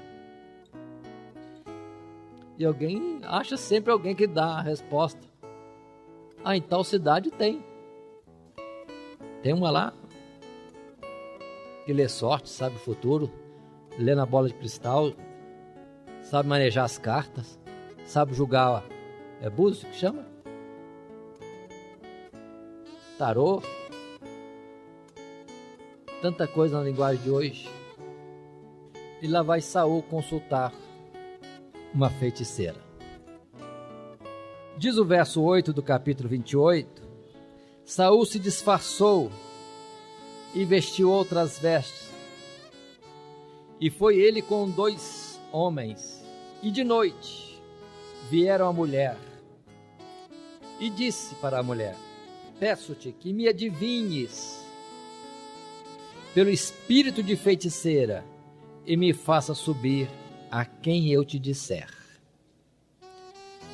E alguém acha sempre alguém que dá a resposta. Ah, em tal cidade tem. Tem uma lá que lê sorte, sabe o futuro, lê na bola de cristal, sabe manejar as cartas, sabe julgar, búzio que chama? Tarô. Tanta coisa na linguagem de hoje. E lá vai Saul consultar uma feiticeira. Diz o verso 8 do capítulo 28, Saul se disfarçou e vestiu outras vestes. E foi ele com 2 homens. E de noite vieram a mulher e disse para a mulher: peço-te que me adivinhes pelo espírito de feiticeira e me faça subir a quem eu te disser.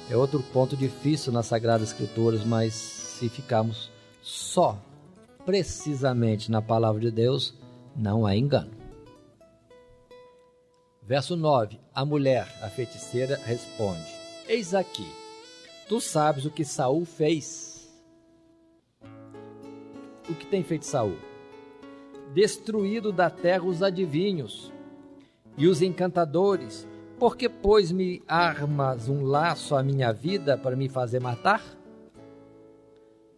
É outro ponto difícil nas Sagradas Escrituras, mas se ficarmos só precisamente na palavra de Deus, não há engano. Verso 9, a mulher, a feiticeira, responde: eis aqui, tu sabes o que Saul fez. O que tem feito Saul? Destruído da terra os adivinhos e os encantadores, porque pois me armas um laço à minha vida para me fazer matar?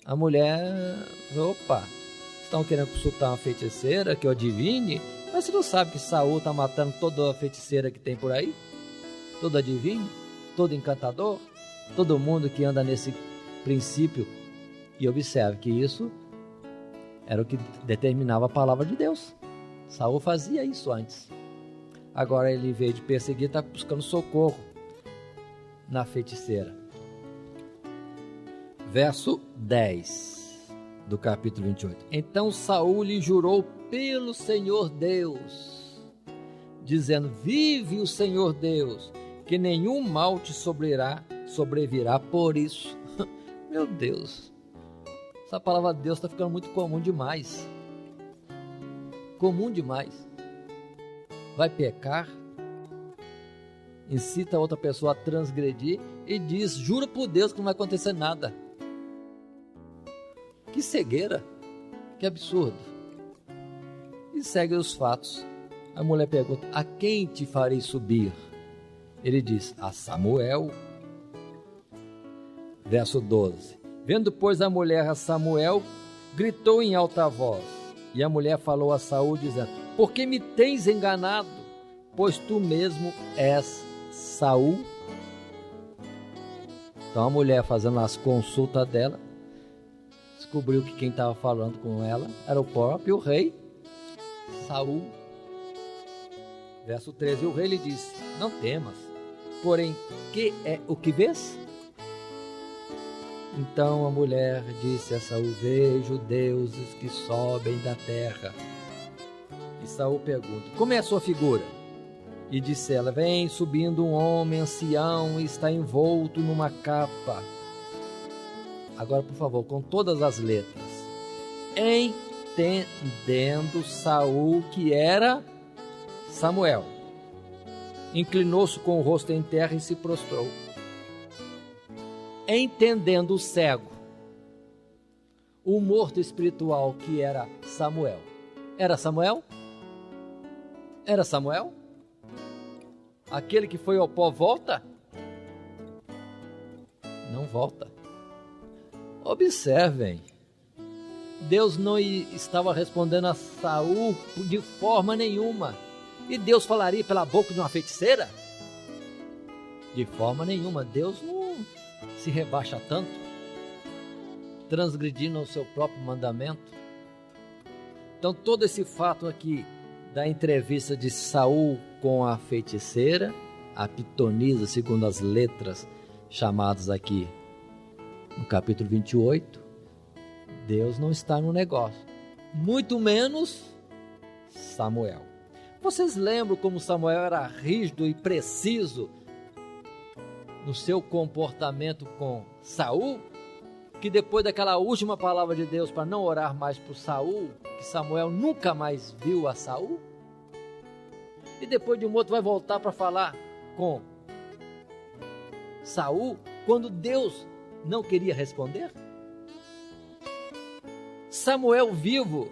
A mulher, opa, estão querendo consultar uma feiticeira que eu adivine? Mas você não sabe que Saul está matando toda a feiticeira que tem por aí? Todo adivinho, todo encantador, todo mundo que anda nesse princípio. E observe que isso era o que determinava a palavra de Deus. Saul fazia isso antes. Agora ele, em vez de perseguir, está buscando socorro na feiticeira. Verso 10 do capítulo 28. Então Saul lhe jurou pelo Senhor Deus, dizendo: vive o Senhor Deus, que nenhum mal te sobrevirá por isso. Meu Deus, essa palavra de Deus está ficando muito comum demais. Comum demais. Vai pecar, incita a outra pessoa a transgredir e diz: jura por Deus que não vai acontecer nada. Que cegueira, que absurdo. E segue os fatos. A mulher pergunta: a quem te farei subir? Ele diz: a Samuel. Verso 12. Vendo, pois, a mulher a Samuel, gritou em alta voz. E a mulher falou a Saul, dizendo: por que me tens enganado? Pois tu mesmo és Saul. Então a mulher, fazendo as consultas dela, descobriu que quem estava falando com ela era o próprio rei Saul. Verso 13. O rei lhe disse: não temas, porém, que é o que vês? Então a mulher disse a Saul: vejo deuses que sobem da terra. E Saul pergunta: como é a sua figura? E disse ela: vem subindo um homem ancião e está envolto numa capa. Agora, por favor, com todas as letras. Entendendo Saul que era Samuel, inclinou-se com o rosto em terra e se prostrou. entendendo o cego, o morto espiritual que era Samuel. Era Samuel? Era Samuel? Aquele que foi ao pó volta? Não volta. Observem, Deus não estava respondendo a Saul de forma nenhuma. E Deus falaria pela boca de uma feiticeira? De forma nenhuma. Deus não se rebaixa tanto, transgredindo o seu próprio mandamento. Então todo esse fato aqui da entrevista de Saul com a feiticeira, a pitonisa, segundo as letras chamadas aqui no capítulo 28, Deus não está no negócio, muito menos Samuel. Vocês lembram como Samuel era rígido e preciso no seu comportamento com Saul? Que depois daquela última palavra de Deus para não orar mais por Saul, que Samuel nunca mais viu a Saul? E depois de um outro vai voltar para falar com Saul, quando Deus não queria responder? Samuel vivo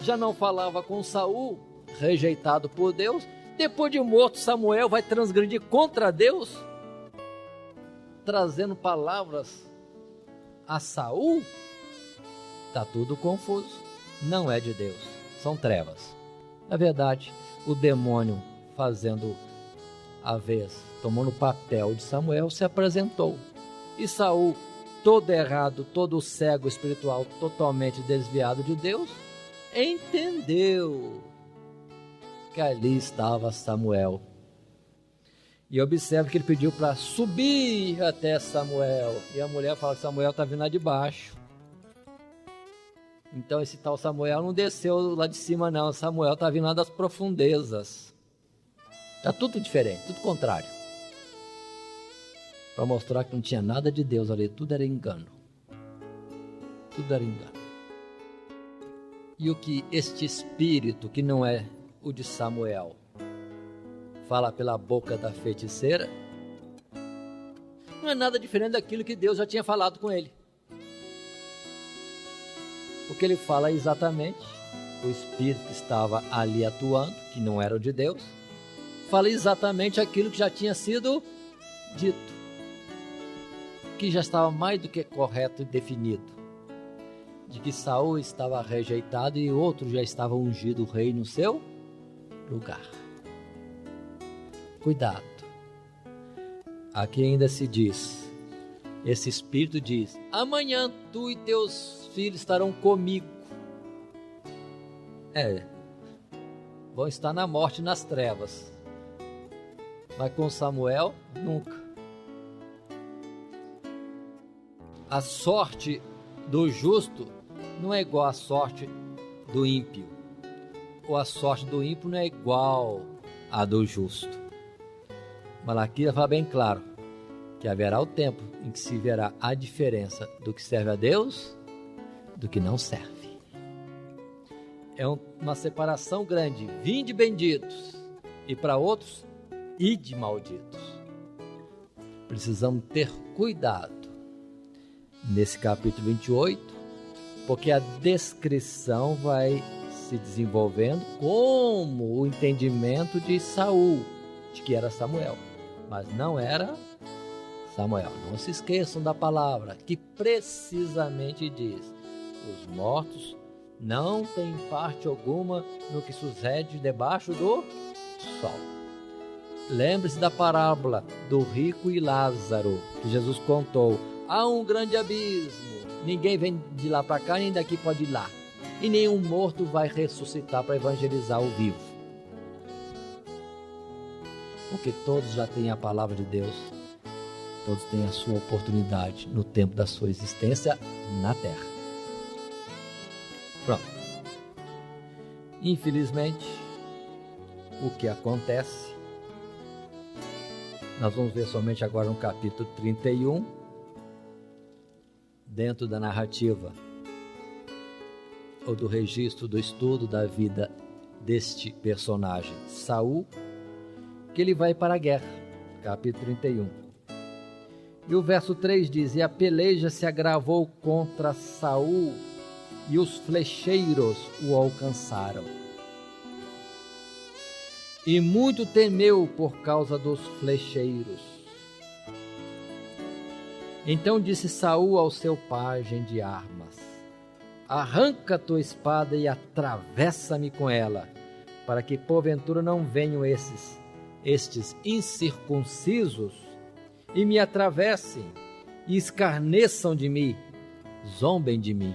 já não falava com Saul, rejeitado por Deus. Depois de morto, Samuel vai transgredir contra Deus, trazendo palavras a Saul. Está tudo confuso. Não é de Deus, são trevas. Na verdade, o demônio fazendo a vez, tomando o papel de Samuel, se apresentou. E Saul, todo errado, todo cego espiritual, totalmente desviado de Deus, entendeu que ali estava Samuel. E observe que ele pediu para subir até Samuel. E a mulher fala que Samuel está vindo lá de baixo. Então esse tal Samuel não desceu lá de cima não. Samuel está vindo lá das profundezas. Está tudo diferente, tudo contrário. Para mostrar que não tinha nada de Deus ali. Tudo era engano. Tudo era engano. E o que este espírito, que não é o de Samuel, fala pela boca da feiticeira, não é nada diferente daquilo que Deus já tinha falado com ele. Porque ele fala exatamente, o espírito que estava ali atuando, que não era o de Deus, fala exatamente aquilo que já tinha sido dito, que já estava mais do que correto e definido, de que Saul estava rejeitado e outro já estava ungido o rei no seu lugar. Cuidado. Aqui ainda se diz, esse espírito diz: amanhã tu e teus filhos estarão comigo. Vão estar na morte e nas trevas. Mas com Samuel, nunca. A sorte do justo não é igual à sorte do ímpio. Ou a sorte do ímpio não é igual à do justo. Malaquias fala bem claro que haverá o tempo em que se verá a diferença do que serve a Deus do que não serve. É uma separação grande. Vinde benditos, e para outros, ide malditos. Precisamos ter cuidado nesse capítulo 28, porque a descrição vai se desenvolvendo como o entendimento de Saul, de que era Samuel, mas não era Samuel. Não se esqueçam da palavra que precisamente diz: os mortos não têm parte alguma no que sucede debaixo do sol. Lembre-se da parábola do rico e Lázaro, que Jesus contou. Há um grande abismo, ninguém vem de lá para cá, nem daqui pode ir lá, e nenhum morto vai ressuscitar para evangelizar o vivo, porque todos já têm a palavra de Deus, todos têm a sua oportunidade no tempo da sua existência na terra. Pronto. Infelizmente, o que acontece, nós vamos ver somente agora no capítulo 31, dentro da narrativa ou do registro do estudo da vida deste personagem, Saul, que ele vai para a guerra, capítulo 31. E o verso 3 diz: e a peleja se agravou contra Saul, e os flecheiros o alcançaram. E muito temeu por causa dos flecheiros. Então disse Saul ao seu pajem de armas: arranca tua espada e atravessa-me com ela, para que porventura não venham estes incircuncisos e me atravessem e escarneçam de mim, zombem de mim.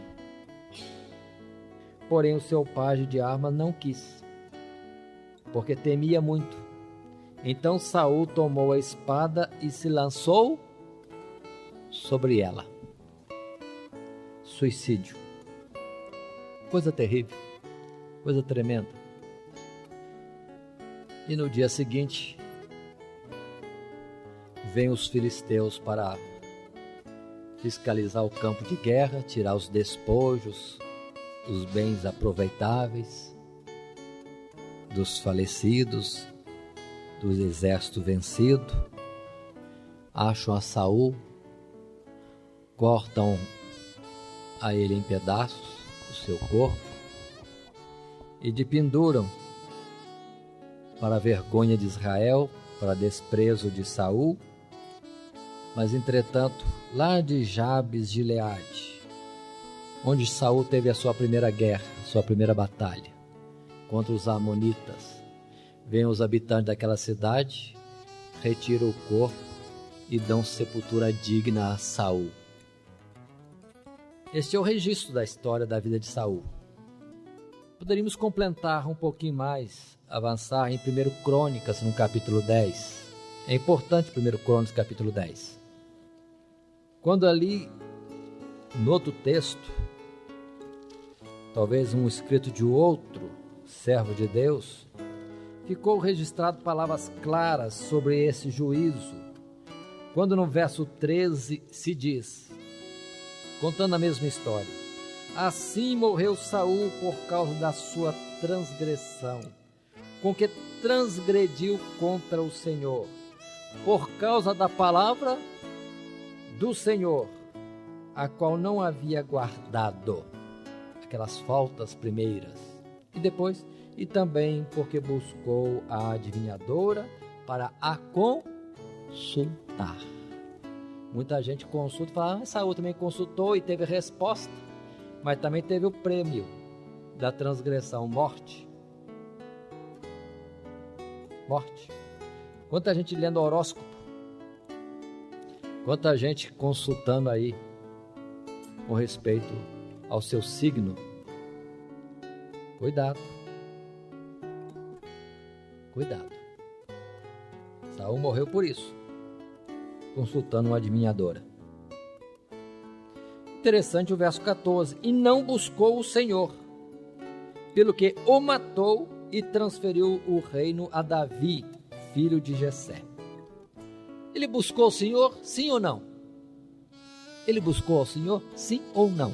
Porém o seu pajem de armas não quis, porque temia muito. Então Saul tomou a espada e se lançou sobre ela. Suicídio. Coisa terrível, coisa tremenda. E no dia seguinte, vêm os filisteus para fiscalizar o campo de guerra, tirar os despojos, os bens aproveitáveis dos falecidos, do exército vencido. Acham a Saul, cortam a ele em pedaços o seu corpo e de penduram, para a vergonha de Israel, para desprezo de Saul. Mas entretanto, lá de Jabes de Gileade, onde Saul teve a sua primeira guerra, a sua primeira batalha contra os amonitas, vêm os habitantes daquela cidade, retiram o corpo e dão sepultura digna a Saul. Este é o registro da história da vida de Saul. Poderíamos completar um pouquinho mais, avançar em 1 Crônicas, no capítulo 10. É importante 1 Crônicas, capítulo 10. Quando ali, no outro texto, talvez um escrito de outro servo de Deus, ficou registrado palavras claras sobre esse juízo, quando no verso 13 se diz, contando a mesma história: assim morreu Saul por causa da sua transgressão, com que transgrediu contra o Senhor, por causa da palavra do Senhor, a qual não havia guardado, aquelas faltas primeiras, e depois, e também porque buscou a adivinhadora para a consultar. Muita gente consulta e fala: Saul também consultou e teve resposta, mas também teve o prêmio da transgressão, morte. Morte. Quanta gente lendo horóscopo, quanta gente consultando aí com respeito ao seu signo. Cuidado. Cuidado. Saul morreu por isso, consultando uma adivinhadora. Interessante o verso 14: e não buscou o Senhor, pelo que o matou e transferiu o reino a Davi, filho de Jessé. Ele buscou o Senhor, sim ou não? Ele buscou o Senhor, sim ou não?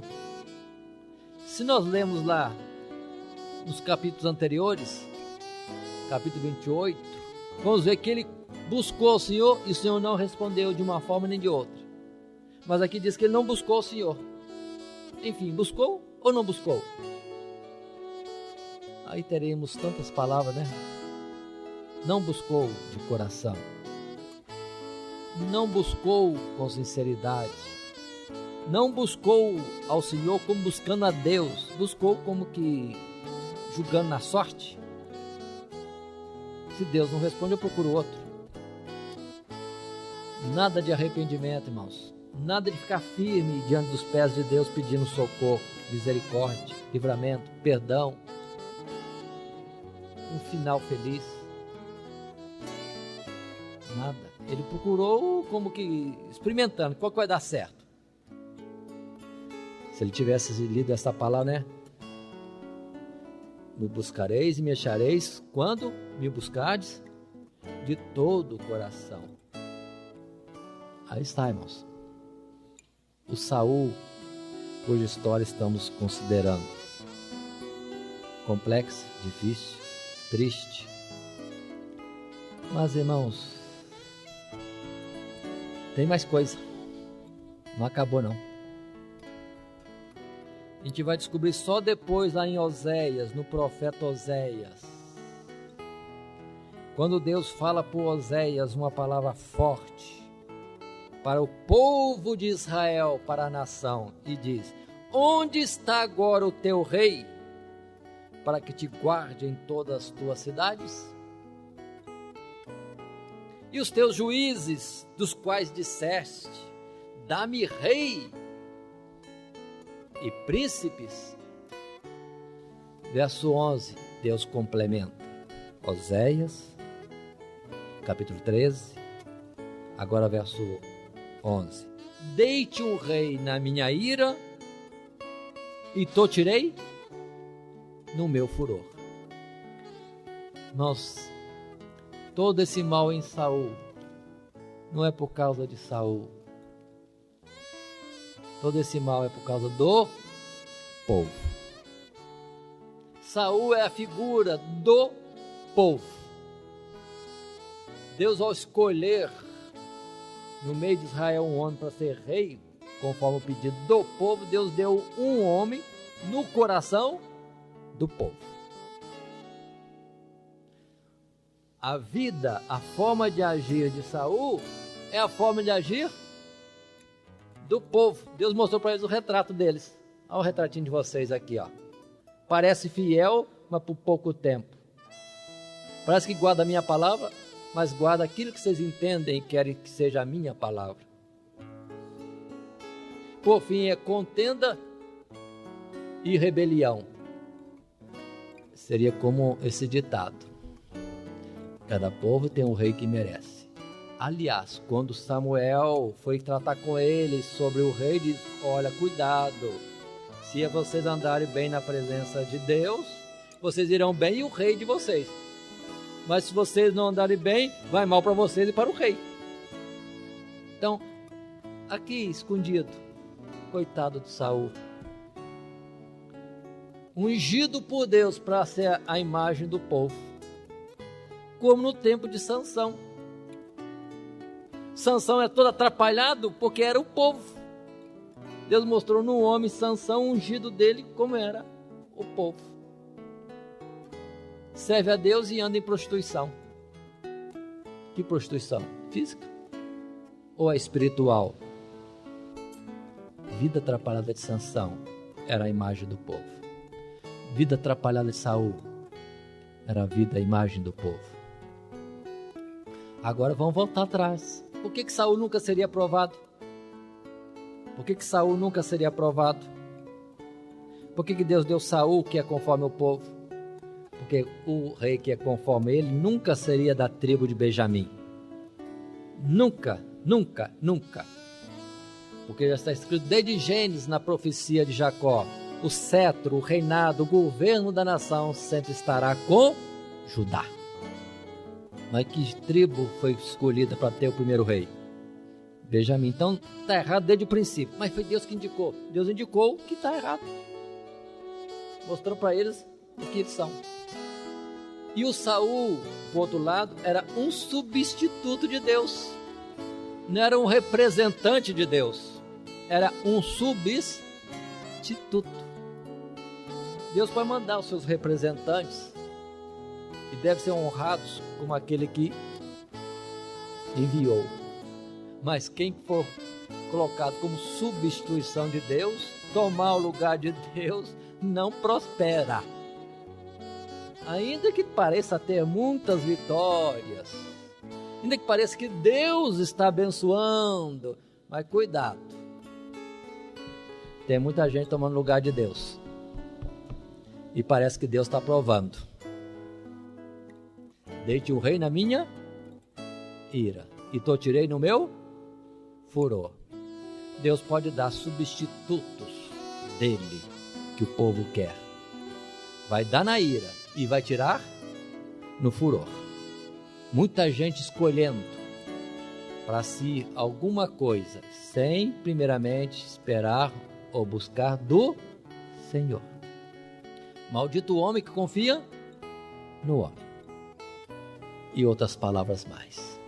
Se nós lemos lá nos capítulos anteriores, capítulo 28, vamos ver que ele buscou o Senhor e o Senhor não respondeu de uma forma nem de outra. Mas aqui diz que ele não buscou o Senhor. Enfim, buscou ou não buscou? Aí teremos tantas palavras, né? Não buscou de coração. Não buscou com sinceridade. Não buscou ao Senhor como buscando a Deus. Buscou como que julgando na sorte. Se Deus não responde, eu procuro outro. Nada de arrependimento, irmãos. Nada de ficar firme diante dos pés de Deus pedindo socorro, misericórdia, livramento, perdão. Um final feliz. Nada. Ele procurou como que experimentando qual que vai dar certo. Se ele tivesse lido essa palavra, né? Me buscareis e me achareis quando me buscardes de todo o coração. Aí está, irmãos. O Saul, cuja história estamos considerando. Complexa, difícil, triste. Mas, irmãos, tem mais coisa. Não acabou, não. A gente vai descobrir só depois, lá em Oséias, no profeta Oséias. Quando Deus fala por Oséias uma palavra forte para o povo de Israel, para a nação, e diz: onde está agora o teu rei, para que te guarde em todas as tuas cidades? E os teus juízes, dos quais disseste: dá-me rei e príncipes? Verso 11, Deus complementa. Oséias, capítulo 13, agora verso 11. Dei-te um rei na minha ira, e te tirei no meu furor. Nós, todo esse mal em Saul, não é por causa de Saul. Todo esse mal é por causa do povo. Saul é a figura do povo. Deus, ao escolher no meio de Israel um homem para ser rei, conforme o pedido do povo, Deus deu um homem no coração do povo. A vida, a forma de agir de Saul é a forma de agir do povo. Deus mostrou para eles o retrato deles. Olha o retratinho de vocês aqui, ó. Parece fiel, mas por pouco tempo. Parece que guarda a minha palavra, mas guarda aquilo que vocês entendem e querem que seja a minha palavra. Por fim, é contenda e rebelião. Seria como esse ditado: cada povo tem um rei que merece. Aliás, quando Samuel foi tratar com eles sobre o rei, diz: olha, cuidado, se vocês andarem bem na presença de Deus, vocês irão bem e o rei de vocês. Mas se vocês não andarem bem, vai mal para vocês e para o rei. Então, aqui escondido, coitado de Saul, ungido por Deus para ser a imagem do povo, como no tempo de Sansão. Sansão é todo atrapalhado porque era o povo. Deus mostrou no homem Sansão, ungido dele, como era o povo. Serve a Deus e anda em prostituição. Que prostituição? Física? Ou é espiritual? Vida atrapalhada de Sansão era a imagem do povo. Vida atrapalhada de Saul era a vida, a imagem do povo. Agora vamos voltar atrás. Por que Saul nunca seria aprovado? Por que Saul nunca seria aprovado? Por que Deus deu Saul, que é conforme o povo? Porque o rei que é conforme ele nunca seria da tribo de Benjamim. Nunca, nunca, nunca. Porque já está escrito desde Gênesis, na profecia de Jacó: o cetro, o reinado, o governo da nação sempre estará com Judá. Mas que tribo foi escolhida para ter o primeiro rei? Benjamim. Então está errado desde o princípio. Mas foi Deus que indicou. Deus indicou que está errado. Mostrou para eles o que eles são. E o Saul, por outro lado, era um substituto de Deus. Não era um representante de Deus. Era um substituto. Deus pode mandar os seus representantes e devem ser honrados como aquele que enviou. Mas quem for colocado como substituição de Deus, tomar o lugar de Deus, não prospera. Ainda que pareça ter muitas vitórias, ainda que pareça que Deus está abençoando, mas cuidado, tem muita gente tomando lugar de Deus e parece que Deus está provando. Dei-te um rei na minha ira e te tirei no meu furor. Deus pode dar substitutos dele que o povo quer. Vai dar na ira e vai tirar no furor. Muita gente escolhendo para si alguma coisa sem primeiramente esperar ou buscar do Senhor. Maldito o homem que confia no homem. E outras palavras mais.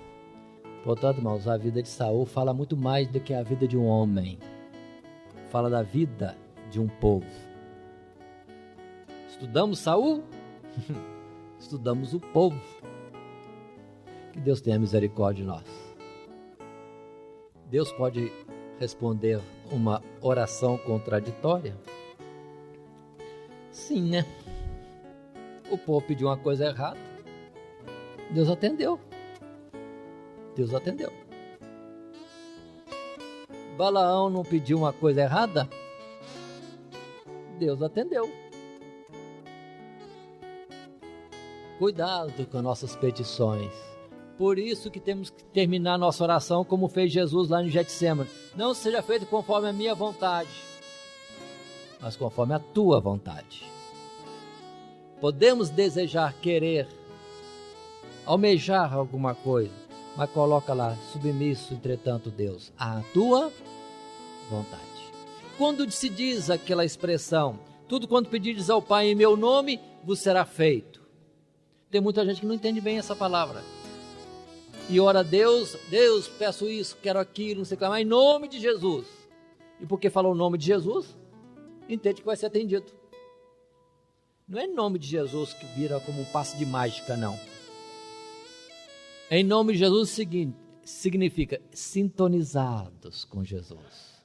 Portanto, irmãos, a vida de Saul fala muito mais do que a vida de um homem. Fala da vida de um povo. Estudamos Saul? Estudamos o povo. Que Deus tenha misericórdia de nós. Deus pode responder uma oração contraditória? Sim, né? O povo pediu uma coisa errada. Deus atendeu. Deus atendeu. Balaão não pediu uma coisa errada? Deus atendeu. Cuidado com nossas petições. Por isso que temos que terminar nossa oração como fez Jesus lá no Getsemane. Não seja feito conforme a minha vontade, mas conforme a tua vontade. Podemos desejar, querer, almejar alguma coisa, mas coloca lá, submisso, entretanto, Deus, a tua vontade. Quando se diz aquela expressão, tudo quanto pedires ao Pai em meu nome, vos será feito. Tem muita gente que não entende bem essa palavra. E ora a Deus, Deus, peço isso, quero aquilo, não sei o que lá, mas em nome de Jesus. E porque falou o nome de Jesus, entende que vai ser atendido. Não é em nome de Jesus que vira como um passe de mágica, não. Em nome de Jesus significa sintonizados com Jesus.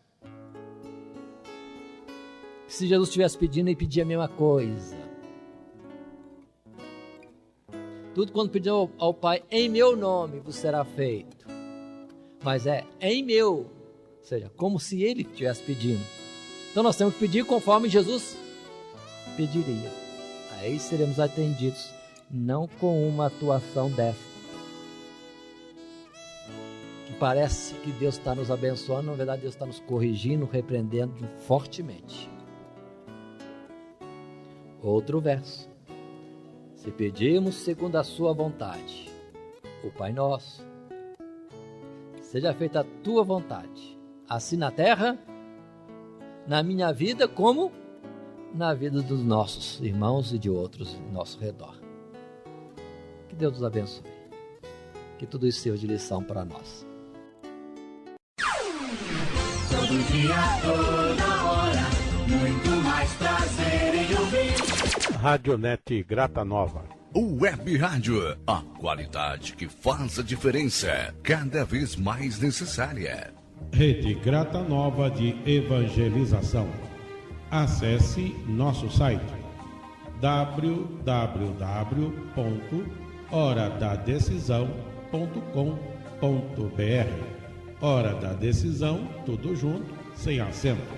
Se Jesus estivesse pedindo, ele pedia a mesma coisa. Tudo quando pedir ao Pai, em meu nome vos será feito. Mas é em meu, ou seja, como se ele estivesse pedindo. Então nós temos que pedir conforme Jesus pediria. Aí seremos atendidos, não com uma atuação dessa. Que parece que Deus está nos abençoando, na verdade Deus está nos corrigindo, repreendendo fortemente. Outro verso. Se pedirmos segundo a sua vontade, o Pai Nosso, seja feita a tua vontade, assim na terra, na minha vida, como na vida dos nossos irmãos e de outros em nosso redor. Que Deus nos abençoe. Que tudo isso sirva de lição para nós. Todo dia, toda hora, muito mais prazer em ouvir. Radionet Grata Nova. Web Rádio, a qualidade que faz a diferença, cada vez mais necessária. Rede Grata Nova de Evangelização. Acesse nosso site www.horadadecisão.com.br. Hora da Decisão, tudo junto, sem acento.